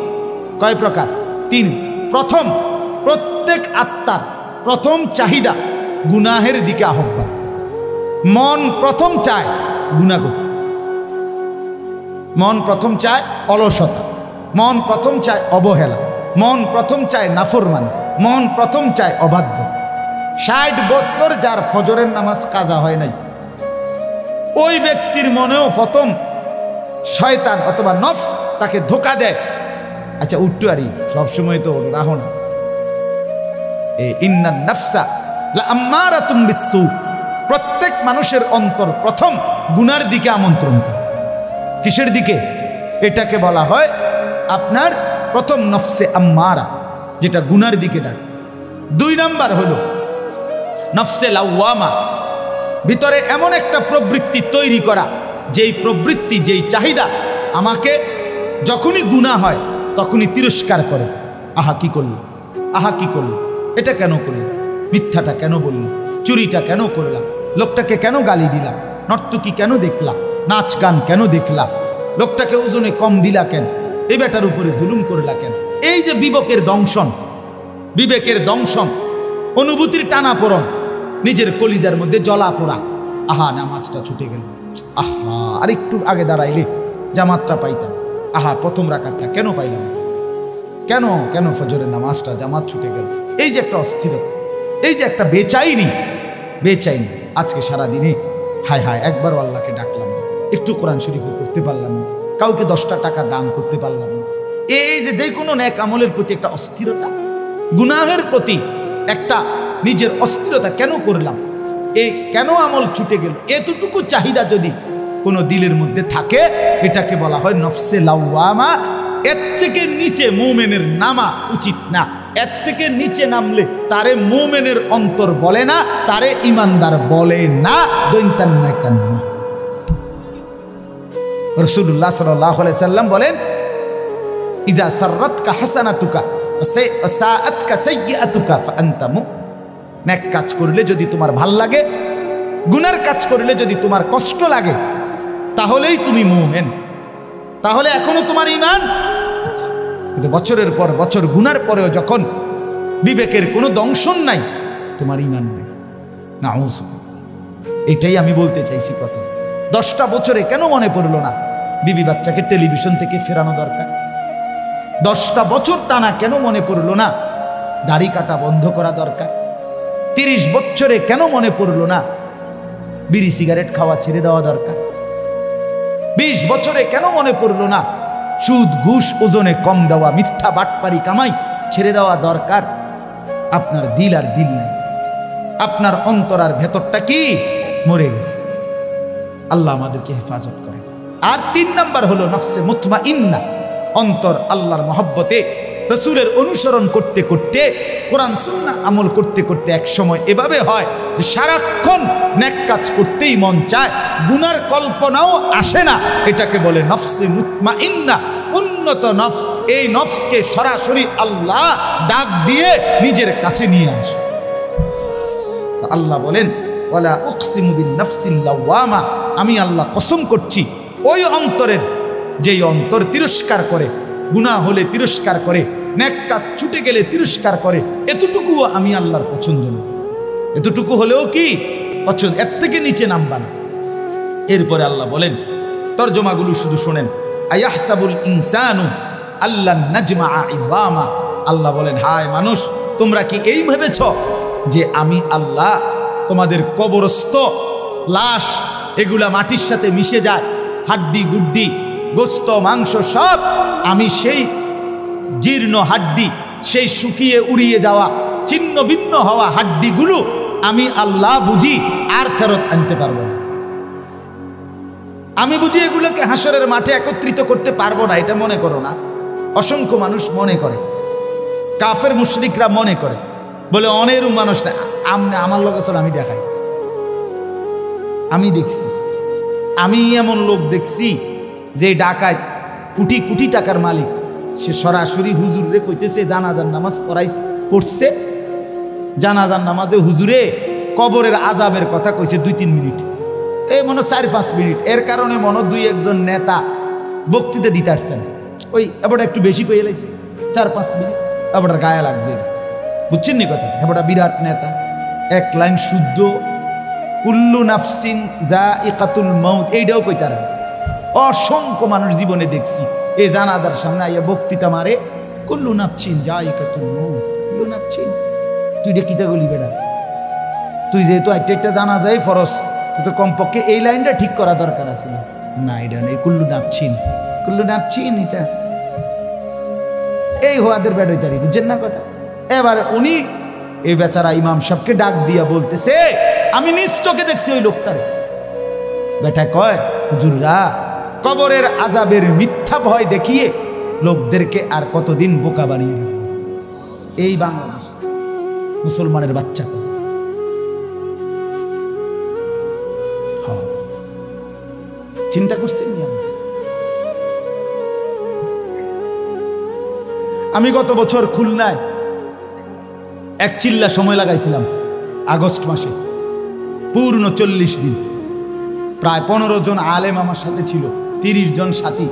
কয় প্রকার? ৩। প্রথম, প্রত্যেক আত্মার প্রথম চাহিদা গুনাহের দিকে আহ্বান। মন প্রথম চায় গুনাহ করতে, মন প্রথম চায় অলসতা, মন প্রথম চায় অবহেলা, মন প্রথম চায় নাফরমানি, মন প্রথম চায় অবাধ্য। ৬০ বছর যার ফজরের নামাজ কাজা হয় নাই, ওই ব্যক্তির মনেও প্রথম শয়তান অথবা নফস তাকে ধোকা দেয়। আচ্ছা উঠতে আরি সবসময় তো রাহো না, ইন্নান নাফসা লাআম্মারাতুম বিসসু, প্রত্যেক মানুষের অন্তর প্রথম গুনার দিকে আমন্ত্রণ করে। কিসের দিকে? এটাকে বলা হয় আপনার প্রথম নফসে আম্মারা, যেটা গুনার দিকে ডাকে। ২ নাম্বার হলো নফসে লাওয়ামা, ভিতরে এমন একটা প্রবৃত্তি তৈরি করা, যেই প্রবৃত্তি, যেই চাহিদা আমাকে যখনই গুনাহ হয় তখনই তিরস্কার করে। আহা কি করলি, আহা কি করলি, এটা কেন করলি, মিথ্যাটা কেন বললি, চুরিটা কেন করলাম, লোকটাকে কেন গালি দিলাম, নর্তকী কেন দেখলাম, নাচ গান কেন দেখলাম, লোকটাকে ওজনে কম দিলা কেন, এই বেটার উপরে জুলুম করলা কেন। এই যে বিবেকের দংশন, বিবেকের দংশন, অনুভূতির টানাপোড়ন, নিজের কলিজার মধ্যে জ্বলা পোড়া। আহা নামাজটা ছুটে গেল, আহা আর একটু আগে দাঁড়াইলে জামাতটা পাইতাম, আহা প্রথম রাকাতটা কেন পাইলাম, কেন কেন ফজরের নামাজটা জামাত ছুটে গেল। এই যে একটা অস্থিরতা, এই যে একটা বেচাইনি, বেচাইনি। আজকে সারাদিনে হায় হায় একবারও আল্লাহকে ডাকলাম না, একটু কোরআন শরীফও করতে পারলাম না, কাউকে 10টা টাকা দান করতে পারলাম না। এই যে কোনো নেক আমলের প্রতি একটা অস্থিরতা, গুনাহের প্রতি একটা নিজের অস্থিরতা, কেন করলাম, এই কেন আমল ছুটে গেল, এতটুকু চাহিদা যদি কোনো দিলের মধ্যে থাকে, এটাকে বলা হয় নফসে লাওয়ামা। এর থেকে নিচে মুমিনের নামা উচিত না। এর থেকে নিচে নামলে তারে মুমিনের অন্তর বলে না, তারে ইমানদার বলে না। দৈন্তান্না কান্না রাসূলুল্লাহ সাল্লাল্লাহু আলাইহি সাল্লাম বলেন, ইজা সাররাতকা হাসানাতুকা ওয়া সাআতকা সাইয়্যাতুকা ফাআনতা মুমিন। নেক কাজ করলে যদি তোমার ভাল লাগে, গুনার কাজ করলে যদি তোমার কষ্ট লাগে, তাহলেই তুমি মুমিন, তাহলে এখনো তোমার ঈমান। কিন্তু বছরের পর বছর গুনার পরেও যখন বিবেকের কোনো দংশন নাই, তোমার ঈমান নাই। নাউযুবিল্লাহ। এটাই আমি বলতে চাইছি। প্রথম 10টা বছরে কেন মনে পড়লো না বিবি বাচ্চাকে টেলিভিশন থেকে ফেরানো দরকার? 10টা বছর টানা কেন মনে পড়লো না দাড়ি কাটা বন্ধ করা দরকার? 30 বছরে কেন মনে পড়লো না বিড়ি সিগারেট খাওয়া ছেড়ে দেওয়া দরকার? 20 বছরে কেন মনে পড়লো না সুদ ঘুষ ওজনে কম দেওয়া, মিথ্যা বাটপারি কামাই ছেড়ে দেওয়া দরকার? আপনার দিল আর দিল নাই, আপনার অন্তর আর ভেতরটা কি মরে গেছে। আল্লাহ আমাদেরকে হেফাজত করে। আর 3 নাম্বার হলো নফসে মুতমাইন্না, অন্তর আল্লাহর মহব্বতে রাসূলের অনুসরণ করতে করতে, কোরআন সুন্নাহ আমল করতে করতে এক সময় এভাবে হয় যে সারাক্ষণ নেক কাজ করতেই মন চায়, গুনার কল্পনাও আসে না। এটাকে বলে নফসে মুতমাইন্না, উন্নত নফস। এই নফসকে সরাসরি আল্লাহ ডাক দিয়ে নিজের কাছে নিয়ে আসে। আল্লাহ বলেন ওয়ালা উকসিমু বিন নাফসিল লাওয়ামা, আমি আল্লাহ কসম করছি ওই অন্তরের, যেই অন্তর তিরস্কার করে, গুনাহ হলে তিরস্কার করে, নেক কাজ ছুটে গেলে তিরস্কার করে। এতটুকুও আমি আল্লাহর পছন্দ না। এতটুকু হলেও কি পছন্দ, এর থেকে নিচে নামবা না। এরপরে আল্লাহ বলেন, তরজমাগুলো শুধু শোনেন, আয়াহসাবুল ইনসানু আল্লান নাজমাআ ইযামা। আল্লাহ বলেন, হায় মানুষ, তোমরা কি এই ভেবেছ যে আমি আল্লাহ তোমাদের কবরস্থ লাশ, এগুলা মাটির সাথে মিশে যায়, হাড্ডি গুড্ডি গোস্ত মাংস সব, আমি সেই জীর্ণ হাড্ডি, সেই শুকিয়ে উড়িয়ে যাওয়া ছিন্ন ভিন্ন হওয়া হাড্ডিগুলো আমি আল্লাহ বুঝি আর ফেরত আনতে পারবো না? আমি বুঝি এগুলোকে হাসরের মাঠে একত্রিত করতে পারবো না? এটা মনে করো না। অসংখ্য মানুষ মনে করে, কাফের মুশরিকরা মনে করে, বলে অনেরও মানুষটা আমার লোক আসলে আমি দেখাই, আমি দেখছি, আমি এমন লোক দেখছি যে ডাকাত কোটি কোটি টাকার মালিক, সে সরাসরি হুজুরে কইতেছে জানাজার নামাজ পড়ছে, জানাজার নামাজে হুজুরে কবরের আজাবের কথা কইছে 2-3 মিনিট, এই মনে 4-5 মিনিট। এর কারণে মনে 2-1 নেতা বক্তৃতা দিতে আসছে না, ওই এবার একটু বেশি কইয়ে লাইছে 4-5 মিনিট, এবার গায়ে লাগছে। বুঝছেন নি কথা? এবার বিরাট নেতা, 1 লাইন শুদ্ধ কুল্লু নাফসিন যায়িকাতুল মাউত, এইটাও কইতারা। অসংখ্য মানুষ জীবনে দেখছি এই জানাজার সামনে আইয়া বক্তৃতা মারে, কুল্লু নাফসিন যায়িকাতুল মাউত, কুল্লু নাফসিন। তুই এটা কিতা বলি বেটা? তুই যেহেতু একটা জানাজাই ফরজ, তুই তো কমপক্ষে এই লাইনটা ঠিক করা দরকার আছে না? এটা নেই, কুল্লু নাফসিন, কুল্লু নাফসিন, এটা এই হোয়াদের বেড হইতারি। বুঝছেন না কথা? এবার উনি এই বেচারা ইমাম সাহেবকে ডাক দিয়া বলতেছে, আমি নিজ চোখে দেখছি ওই লোকটারে। বেটা কয়, হুজুররা কবরের আযাবের মিথ্যা ভয় দেখিয়ে লোকদেরকে আর কতদিন বোকা বানিয়ে রাখবে? এই বাংলাদেশ মুসলমানের বাচ্চা চিন্তা করছেন? আমি গত বছর খুলনায় এক চিল্লা সময় লাগাইছিলাম, আগস্ট মাসে পূর্ণ 40 দিন। প্রায় 15 জন আলেম আমার সাথে ছিল, 30 জন সাথী,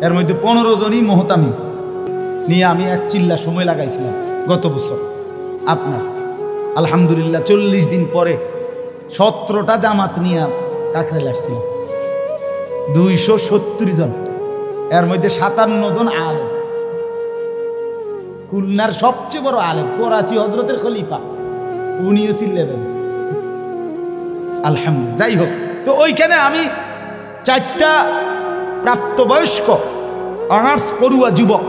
এর মধ্যে 15 জনই মোহতামিম নিয়ে আমি এক চিল্লা সময় লাগাইছিলাম গত বছর। আপনার আলহামদুলিল্লাহ 40 দিন পরে 17টা জামাত নিয়ে কাকরাইল আসছিলাম, 270 জন, এর মধ্যে 57 জন আলেম। খুলনার সবচেয়ে বড় আলেম, করাচি হযরতের খলিফা, উনিও চিল্লেবেন। আলহামদুলিল্লাহ। যাই হোক, তো ওইখানে আমি 4টা প্রাপ্তবয়স্ক অনার্স পড়ুয়া যুবক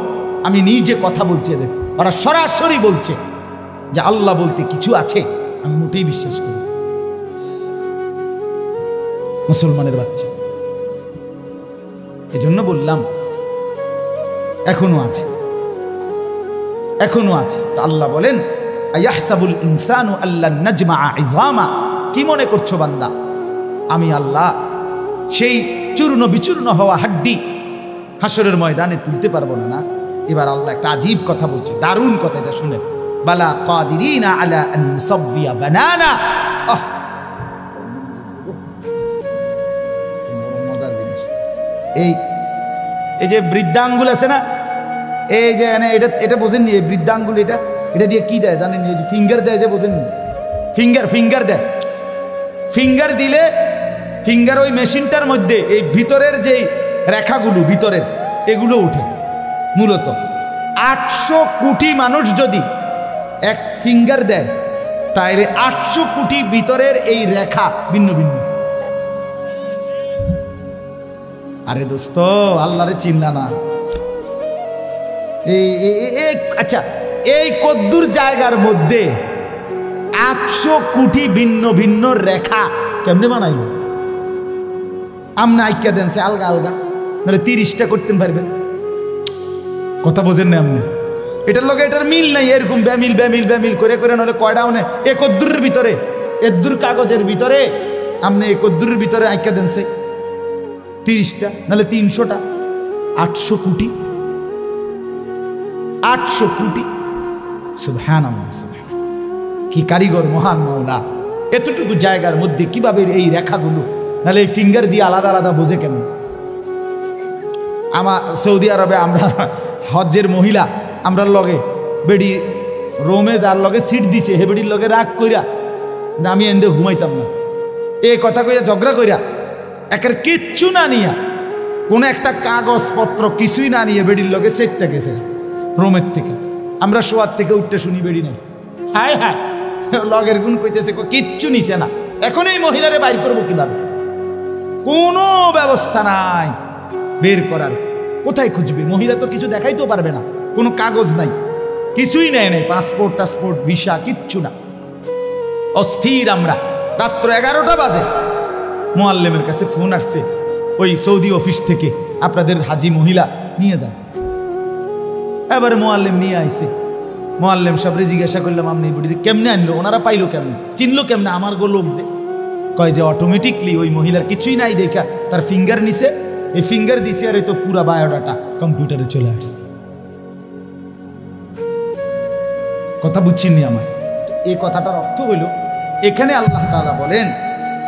আমি নিজে কথা বলছি, এদের ওরা সরাসরি বলছে যে আল্লাহ বলতে কিছু আছে। আমি মোটেই বিশ্বাস করি। মুসলমানের বাচ্চা, এজন্য বললাম এখনো আছে, এখনো আছে। তো আল্লাহ বলেন, আয়াহসাবুল ইনসানু আল্লান নাজমাআ ইযামা, কি মনে করছো বান্দা আমি আল্লাহ সেই চূর্ণ বিচূর্ণ হওয়া হাড্ডি হাসরের ময়দানে তুলতে পারবো না? না। এবার আল্লাহ একটা আজীব কথা বলছে, দারুণ কথা, এটা শুনেন। বালা কাদিরিনা আলা আন নুসাব্বিয়া বানানা। মজার জিনিস, এই যে বৃদ্ধাঙ্গুল আছে না, এই যে এটা বোঝেননি? এই বৃদ্ধাঙ্গুল এটা দিয়ে কি দেয় জানেন? এই যে ফিঙ্গার দেয়, যে বোঝেননি? ফিঙ্গার দেয়। ফিঙ্গার দিলে ফিঙ্গার ওই মেশিনটার মধ্যে এই ভিতরের যেই রেখাগুলো ভিতরের এগুলো উঠে। মূলত 800 কোটি মানুষ যদি এক ফিঙ্গার দেয়, তাইলে 800 কোটি ভিতরের এই রেখা ভিন্ন ভিন্ন। আরে দোস্ত, আল্লাহরে চিনলা না? আচ্ছা, এই কদ্দুর জায়গার মধ্যে 800 কোটি ভিন্ন ভিন্ন রেখা কেমনে বানাইল? আমনে আইকা দেন সে আলগা আলগা, নাহলে 30টা করতে পারবেন। কথা বোঝেন না আপনি? এটার লগে এটার মিল নাই, এরকম ব্যামিল ব্যামিল ব্যামিল করে করে, নাহলে কয়টা মানে একদ্দুরের ভিতরে, এদ্দুর কাগজের ভিতরে আপনি একদ্দুরের ভিতরে আইকা দেন সে 30টা, নাহলে 300টা। 800 কোটি, 800 কোটি। সুবহানাল্লাহ, সুবহানাল্লাহ, কি কারিগর মহান মাওলা! এতটুকু জায়গার মধ্যে কিভাবে এই রেখাগুলো, নাহলে এই ফিঙ্গার দিয়ে আলাদা আলাদা বোঝে কেমন? আমার সৌদি আরবে আমরা হজ্জের মহিলা, আমরা লগে বেডি রোমে যার লগে সিট দিছে হে বেডির লগে রাগ কইরা না আমি এন্দে ঘুমাইতাম না, এই কথা কইয়া ঝগড়া কইরা একের কিচ্ছু না নিয়া, কোনো একটা কাগজপত্র কিছুই না নিয়ে বেডির লগে সেটটা গেছে রোমের থেকে। আমরা শোয়ার থেকে উঠতে শুনি বেডি নাই, হায় হায়, লগের গুণ কইতেছে কিচ্ছু নিছে না। এখন এই মহিলারে বাইর করবো কিভাবে? কোনো ব্যবস্থা নাই বের করার। কোথায় খুঁজবে? মহিলা তো কিছু দেখাইতেও পারবে না, কোনো কাগজ নাই, কিছুই নেয় নাই, পাসপোর্ট টাসপোর্ট ভিসা কিচ্ছু না। অস্থির আমরা। রাত্র 11টা বাজে মুআল্লিমের কাছে ফোন আসছে ওই সৌদি অফিস থেকে, আপনাদের হাজি মহিলা নিয়ে যান। এবারে মুআল্লিম নিয়ে আইছে। মুআল্লিম সাহেবরে জিজ্ঞাসা করলাম, আপনি বুড়ি কেমনে আনলো? ওনারা পাইলো কেমনে, চিনলো কেমনে? আমার গো লোক যে কয় যে অটোমেটিকলি ওই মহিলার কিছুই নাই দেখা তার ফিঙ্গার নিছে, এই ফিঙ্গার দিছে, আর এই তো পুরা বায়োডাটা কম্পিউটারে চলে আসছে। কথা বুঝছেননি আমার? এই কথাটার অর্থ হইল, এখানে আল্লাহ তাআলা বলেন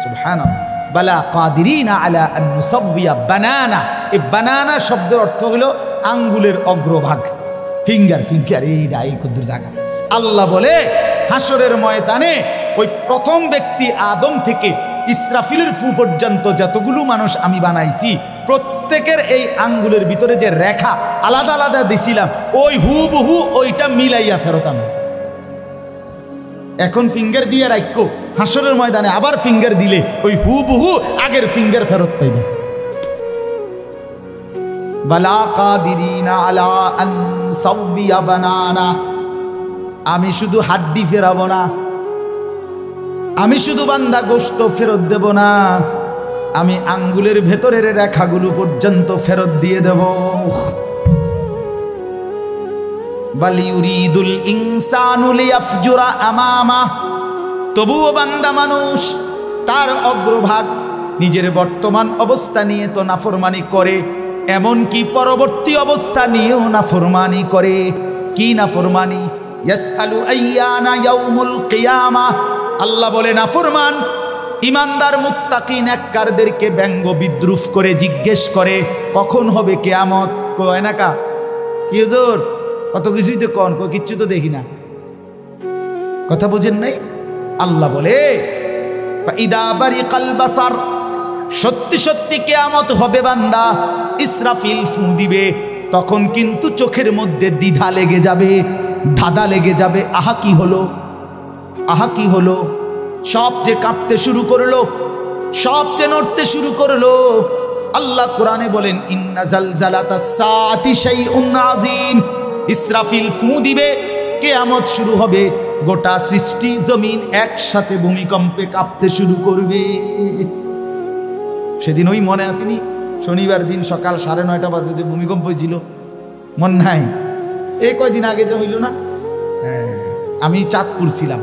সুবহানাল্লাহ, বালা কাদিরিনা আলা আন নুসাওয়িয়া বানানা। এই বানানা শব্দের অর্থ হলো আঙ্গুলের অগ্রভাগ, ফিঙ্গার। ফিঙ্গার এই কদ্দুর জায়গা। আল্লাহ বলে হাসরের ময়দানে ওই প্রথম ব্যক্তি আদম থেকে ইসরাফিলের ফু পর্যন্ত যতগুলো মানুষ আমি বানাইছি, প্রত্যেকের এই আঙ্গুলের ভিতরে যে রেখা আলাদা আলাদা দিছিলাম, ওই হুবহু ওইটা মিলাইয়া ফেরত আমি। এখন ফিঙ্গার দিয়ে রাখো, হাসরের ময়দানে আবার ফিঙ্গার দিলে ওই হুবহু আগের ফিঙ্গার ফেরত পাইবে। বালা কাদিরিনা আলা আন সাওয়িয়া বানানা। আমি শুধু হাড্ডি ফেরাবো না, আমি শুধু বান্দা গোশত ফেরত দেব না, আমি আঙ্গুলের ভেতরের রেখাগুলো পর্যন্ত ফেরত দিয়ে দেব। বাল ইউরিদুল ইনসানু লিয়াফজুরা আমামা। তবুও বান্দা মানুষ তার অগ্রভাগ নিজের বর্তমান অবস্থা নিয়ে তো নাফরমানি করে, এমনকি পরবর্তী অবস্থা নিয়েও নাফরমানি করে। কি নাফরমানি? ইয়াসআলু আইয়ানা ইয়াউমুল কিয়ামাহ। আল্লাহ বলে নাফরমান ইমানদার মুত্তাকি নেককারদেরকে ব্যঙ্গ বিদ্রুপ করে জিজ্ঞেস করে কখন হবে কিয়ামত। কয় না কা কি হুজুর, কত কিছুই তো কোন, কই কিচ্ছু তো দেখি না। কথা বুঝেন নাই? আল্লাহ বলে ফাইদা বারিকাল বাসার, সত্যি সত্যি কিয়ামত হবে বান্দা, ইসরাফিল ফু দিবে, তখন কিন্তু চোখের মধ্যে দ্বিধা লেগে যাবে, ধাঁধা লেগে যাবে। আহা কি হলো, আহা কি হলো, সব যে কাঁপতে শুরু করলো, সব যে নড়তে শুরু করলো। আল্লাহ কোরআনে বলেন ইন্না জালজালাতাস সাআতি শাইউন আযীম। ইসরাফিল ফু দিবে, কিয়ামত শুরু হবে, গোটা সৃষ্টি জমিন একসাথে ভূমিকম্পে কাঁপতে শুরু করবে। সেদিন ওই মনে আসেনি, শনিবার দিন সকাল 9:30 বাজে যে ভূমিকম্প হয়েছিল, মন নাই? এই কয়দিন আগে যে হইল না, আমি চাঁদপুর ছিলাম।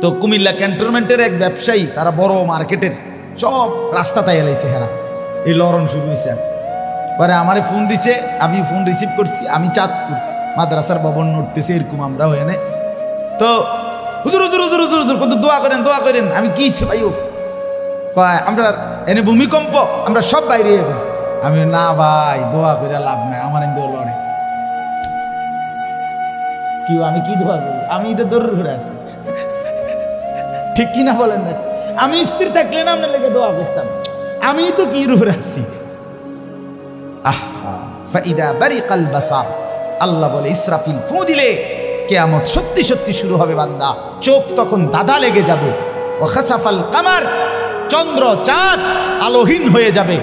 তো কুমিল্লা ক্যান্টনমেন্টের এক ব্যবসায়ী, তারা বড় মার্কেটের সব রাস্তা তাই এলাইছে, হেরা এই লরণ শুরু হয়েছে। পরে আমারে ফোন দিছে, আমি ফোন রিসিভ করছি, আমি চাঁদপুর মাদ্রাসার ভবন নড়তেছে এরকম আমরা এনে। তো হুজুর হুজুর হুজুর হুজুর হুজুর কত দোয়া করেন, দোয়া করেন। আমি কি ভাই আমরা এনে ভূমিকম্প, আমরা সব বাইরে করছি। আমি না ভাই দোয়া করে লাভ নাই, আমার এনে লড়ে কি, আমি কি দোয়া করি? আমি এটা দৌড় ঘুরে আছি, ঠিক কিনা বলেন না? আমি স্থির থাকলে না আপনার লেগে দোয়া করতাম, আমি তো কি রুফে আছি। আহা ফাইদা বারিকাল বাসার, আল্লাহ বলে ইসরাফিল ফু দিলে কিয়ামত সত্যি সত্যি শুরু হবে বান্দা, চোখ তখন দাদা লেগে যাবে। ওয়া খাসাফাল কামার, চন্দ্র চাঁদ আলোহীন হয়ে যাবে।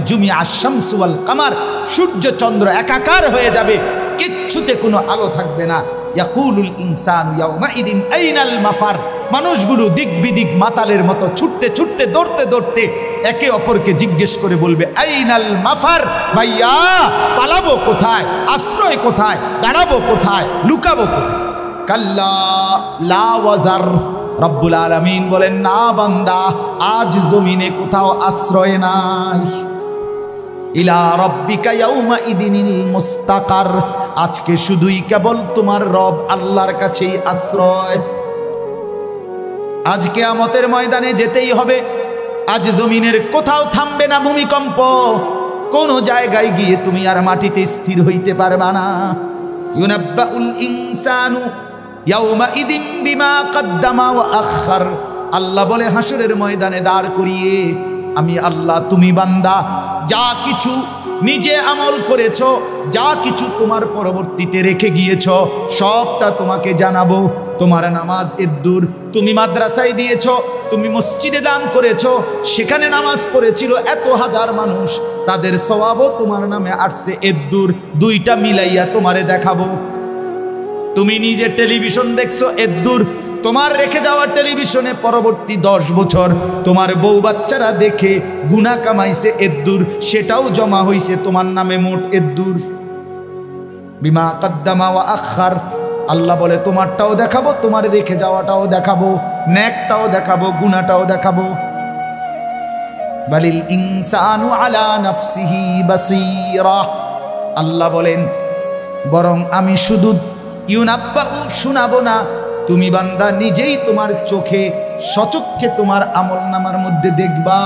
জুমিআ আশ-শামসু ওয়াল কামার, সূর্য চন্দ্র একাকার হয়ে যাবে, কিচ্ছুতে কোনো আলো থাকবে না। ইয়াকুলুল ইনসানু ইয়াউমাইদিন আইনাল মাফার, মানুষগুলো দিক বিদিক মাতালের মতো ছুটতে ছুটতে দৌড়তে দৌড়তে একে অপরকে জিজ্ঞেস করে বলবে আইনাল মাফার, ভাইয়া পালাবো কোথায়, আশ্রয় কোথায়, দাঁড়াবো কোথায়, লুকাবো কোথায়। কাল্লা লা ওয়াজার, রব্বুল আলামিন বলেন না বান্দা, আজ জমিনে কোথাও আশ্রয় নাই। ইলা রব্বিকা ইয়াউমাইদিনিল মুস্তাকার, আজকে শুধুই কেবল তোমার রব আল্লাহর কাছেই আশ্রয়। আজ কিয়ামতের ময়দানে যেতেই হবে। আজ জমিনের কোথাও থামবে না ভূমিকম্প, কোন জায়গায় গিয়ে তুমি আর মাটিতে স্থির হইতে পারবা না। ইউনাব্বাউল ইনসানু ইয়াউমাইদিন বিমা কদ্দামা ওয়া আখার, আল্লাহ বলে হাসরের ময়দানে দাঁড় করিয়ে আমি আল্লাহ, তুমি বান্দা যা কিছু নিজে আমল করেছ, যা কিছু তোমার পরবর্তীতে রেখে গিয়েছ, সবটা তোমাকে জানাবো। তোমার নামাজ এদ্দুর, তুমি মাদ্রাসায় দিয়েছ, তুমি মসজিদে দান করেছ, সেখানে নামাজ পড়েছিল এত হাজার মানুষ, তাদের সওয়াবও তোমার নামে আসছে এদ্দুর, দুইটা মিলাইয়া তোমারে দেখাবো। তুমি নিজে টেলিভিশন দেখছো এদ্দুর, তোমার রেখে যাওয়া টেলিভিশনে পরবর্তী 10 বছর তোমার বউ বাচ্চারা দেখে গুনাহ কামাইছে এদ্দুর, সেটাও জমা হইছে তোমার নামে মোট এদ্দুর। বিমা কদ্দামা ওয়া আখার, আল্লাহ বলে তোমারটাও দেখাবো, তোমার রেখে যাওয়াটাও দেখাবো, নেকটাও দেখাবো, গুনাহটাও দেখাবো। বালিল ইনসানু আলা নাফসিহি বাসীরা, আল্লাহ বলেন বরং আমি শুধু ইউনাব্বাউ শোনাবো না, তুমি বান্দা নিজেই তোমার চোখে সচক্ষে তোমার আমলনামার মধ্যে দেখবা।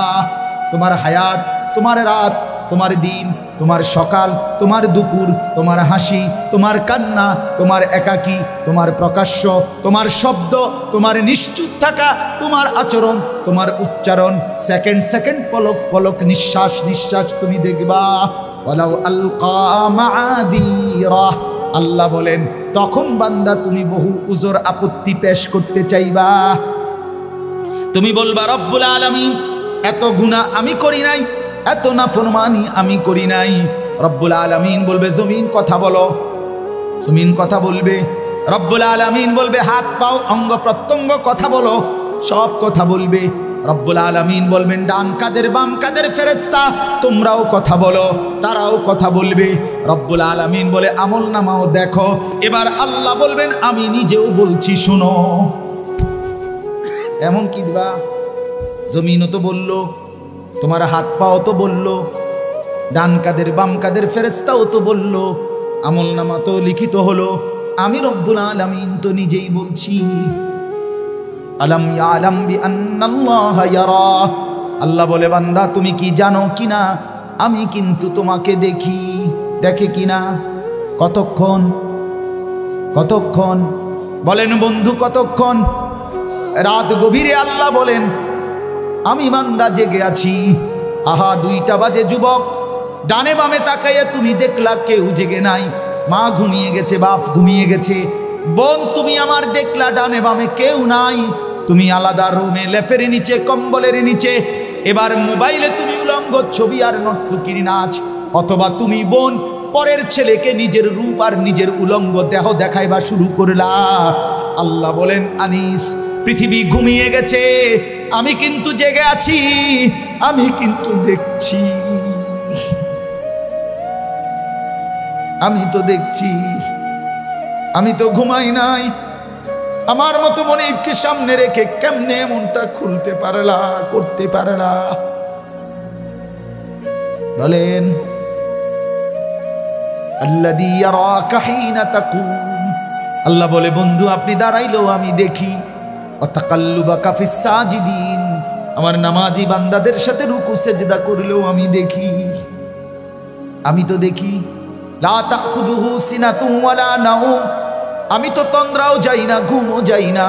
তোমার হায়াত, তোমার রাত, তোমার দিন, তোমার সকাল, তোমার দুপুর, তোমার হাসি, তোমার কান্না, তোমার একাকী, তোমার প্রকাশ্য, তোমার শব্দ, তোমার নিশ্চুপ থাকা, তোমার আচরণ, তোমার উচ্চারণ, সেকেন্ড সেকেন্ড পলক পলক, নিঃশ্বাস নিঃশ্বাস তুমি দেখবা। ওয়ালাউ আলকা মাআদিরা, আল্লাহ বলেন তখন বান্দা তুমি বহু উজর আপত্তি পেশ করতে চাইবা। তুমি বলবা রব্বুল আলামিন এত গুনাহ আমি করি নাই, এত নাফরমানি আমি করি নাই। রব্বুল আলামিন বলবে জমিন কথা বলো, জমিন কথা বলবে। রব্বুল আলামিন বলবে হাত পাও অঙ্গ প্রত্যঙ্গ কথা বলো, সব কথা বলবে। রব্বুল আলামিন বলবেন ডান কাদের বাম কাদের ফেরেশতা তোমরাও কথা বলো, তারাও কথা বলবে। রব্বুল আলামিন বলে আমল নামাও দেখো। এবার আল্লাহ বলবেন আমি নিজেও বলছি শোনো। এমন কি দিবা, জমিনও তো বললো, তোমার হাত পাও তো বললো, ডান কাদের বাম কাদের ফেরেশতাও তো বললো, আমল নামা তো লিখিত হলো, আমি রব্বুল আলামিন তো নিজেই বলছি। আলাম ইয়ালাম বিআন্নাল্লাহা ইয়ারা, আল্লাহ বলে বান্দা তুমি কি জানো কিনা আমি কিন্তু তোমাকে দেখি। দেখে কিনা? কতক্ষণ? কতক্ষণ বলেন বন্ধু, কতক্ষণ? রাত গভীরে আল্লাহ বলেন আমি বান্দা জেগে আছি। আহা 2টা বাজে যুবক, ডানে বামে তাকাইয়া তুমি দেখলা কেউ জেগে নাই। মা ঘুমিয়ে গেছে, বাপ ঘুমিয়ে গেছে, বোন তুমি আমার দেখলা ডানে বামে কেউ নাই। তুমি আলাদা রুমে, লেফের নিচে, কম্বলের নিচে। এবার মোবাইলে তুমি উলঙ্গ ছবি আর নর্তকীর নাচ, অথবা তুমি বোন পরের ছেলেকে নিজের রূপ আর নিজের উলঙ্গ দেহ দেখাইবা শুরু করলা। আল্লাহ বলেন আনিস পৃথিবী ঘুমিয়ে গেছে, আমি কিন্তু জেগে আছি, আমি কিন্তু দেখছি, আমি তো দেখছি, আমি তো ঘুমাই নাই। আমার মতো মনিবকে সামনে রেখে কেমনে মনটা খুলতে পারলা, করতে পারলা বলেন? আল্লাযী ইয়ারাকা হিনা তাকুম, আল্লাহ বলে বন্ধু আপনি দাঁড়াইলেও আমি দেখি। ওয়া তাকাল্লুবাকা ফিস সাজিদিন, আমার নামাজি বান্দাদের সাথে রুকু সেজদা করলেও আমি দেখি, আমি তো দেখি। লা তাখুযুহু সিনাতুন ওয়ালা নাওম, আমি তো তন্দ্রাও যাই না, ঘুমও যাই না।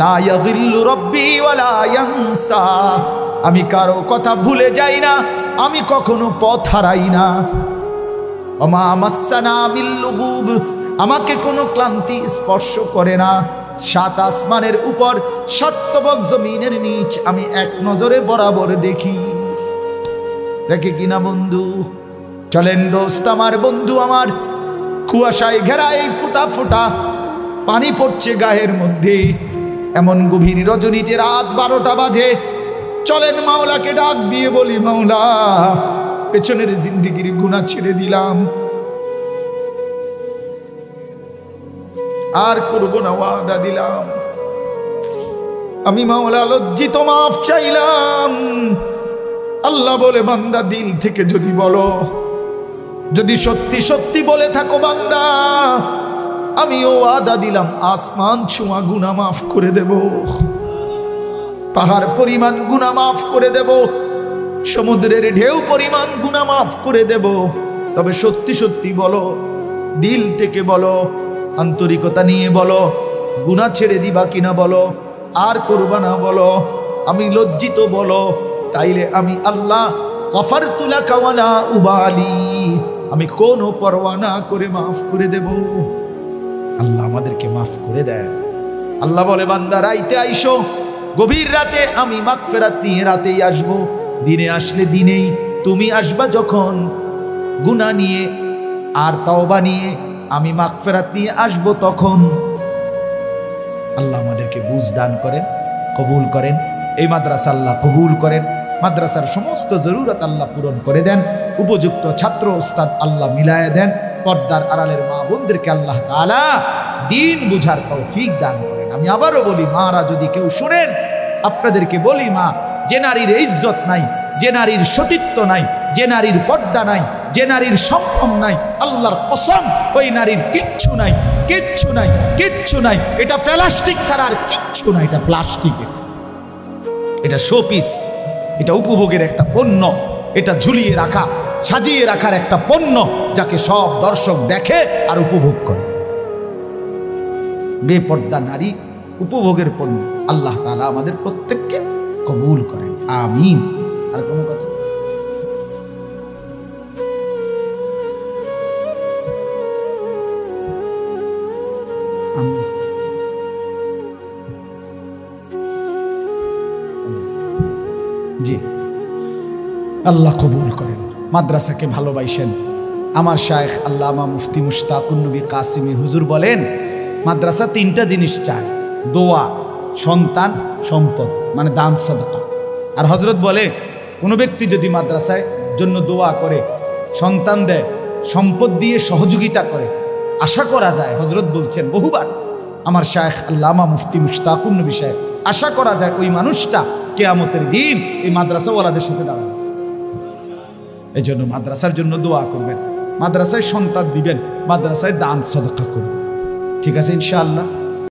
লা ইয়াযিল্লু রাব্বি ওয়ালা ইয়ানসা, আমি কারো কথা ভুলে যাই না, আমি কখনো পথ হারাই না। ওমা মাসসানা বিল লুগুব, আমাকে কোনো ক্লান্তি স্পর্শ করে না। 7 আসমানের উপর 7 তবক জমিনের নিচ আমি এক নজরে বরাবর দেখি। দেখে কিনা বন্ধু? চলেন দোস্ত আমার, বন্ধু আমার, কুয়াশায় ঘেরা এই ফোঁটা ফোঁটা পানি পড়ছে গায়ের মধ্যে, এমন গভীর রজনীতে রাত 12টা বাজে। চলেন মাওলাকে ডাক দিয়ে বলি, মাওলা পেছনের জিন্দেগির গুনাহ ছেড়ে দিলাম, আর করব না, ওয়াদা দিলাম। আমি মাওলা লজ্জিত, মাফ চাইলাম। আল্লাহ বলে, বান্দা দিল থেকে যদি বলো, যদি সত্যি সত্যি বলে থাকো বান্দা, আমিও ওয়াদা দিলাম আসমান ছোঁয়া গুনাহ মাফ করে দেব, পাহাড় পরিমাণ গুনাহ মাফ করে দেব, সমুদ্রের ঢেউ পরিমাণ গুনাহ মাফ করে দেব। তবে সত্যি সত্যি বলো, দিল থেকে বলো, আন্তরিকতা নিয়ে বলো, গুনাহ ছেড়ে দিবা কিনা বলো, আর করবা না বলো, আমি লজ্জিত বলো, তাইলে আমি আল্লাহ গফারতু লাকা ওয়ালা উবালি, আমি কোনো পরোয়া না করে মাফ করে দেব। আল্লাহ আমাদেরকে মাফ করে দেন। আল্লাহ বলে, বান্দা রাইতে আইসো, গভীর রাতে আমি মাগফিরাত নিয়ে রাতেই আসবো, দিনে আসলে দিনেই, তুমি আসবা যখন গুনাহ নিয়ে আর তওবা নিয়ে, আমি মাগফিরাত নিয়ে আসবো তখন। আল্লাহ আমাদেরকে বুঝ দান করেন, কবুল করেন। এই মাদ্রাসা আল্লাহ কবুল করেন, মাদ্রাসার সমস্ত জরুরত আল্লাহ পূরণ করে দেন, উপযুক্ত ছাত্র ওস্তাদ আল্লাহ মিলায়া দেন, পর্দার আড়ালের মা বোনদেরকে আল্লাহ তাআলা দিন বুঝার তৌফিক দান করেন। আমি আবারও বলি, মারা যদি কেউ শুনেন, আপনাদেরকে বলি, মা, যে নারীর ইজ্জত নাই, যে নারীর সতীত্ব নাই, যে নারীর পর্দা নাই, যে নারীর সম্ভ্রম নাই, আল্লাহর কসম ওই নারীর কিচ্ছু নাই, কিচ্ছু নাই, কিচ্ছু নাই। এটা প্লাস্টিক ছাড়া আর কিচ্ছু নাই, এটা প্লাস্টিক, এটা শোপিস, এটা উপভোগের একটা পণ্য, এটা ঝুলিয়ে রাখা, সাজিয়ে রাখার একটা পণ্য, যাকে সব দর্শক দেখে আর উপভোগ করে। বেপর্দা নারী উপভোগের পণ্য। আল্লাহ তাআলা আমাদের প্রত্যেককে কবুল করেন, আমিন। আর কোনো কথা? জি, আল্লাহ কবুল করেন। মাদ্রাসাকে ভালোবাসেন। আমার শায়েখ আল্লামা মুফতি মুশতাকুন নবী কাসিমি হুজুর বলেন, মাদ্রাসা 3টা জিনিস চায়, দোয়া, সন্তান, সম্পদ, মানে দান সাদাকা। আর হযরত বলে, কোনো ব্যক্তি যদি মাদ্রাসায় জন্য দোয়া করে, সন্তান দেয়, সম্পদ দিয়ে সহযোগিতা করে, আশা করা যায়, হযরত বলছেন বহুবার, আমার শায়েখ আল্লামা মুফতি মুশতাকুন নবী সাহেব, আশা করা যায় ওই মানুষটা কিয়ামতের দিন এই মাদ্রাসাওয়ালাদের সাথে দাঁড়াবে। এই জন্য মাদ্রাসার জন্য দোয়া করবেন, মাদ্রাসায় সন্তান দিবেন, মাদ্রাসায় দান সাদাকা করবেন। ঠিক আছে ইনশাআল্লাহ।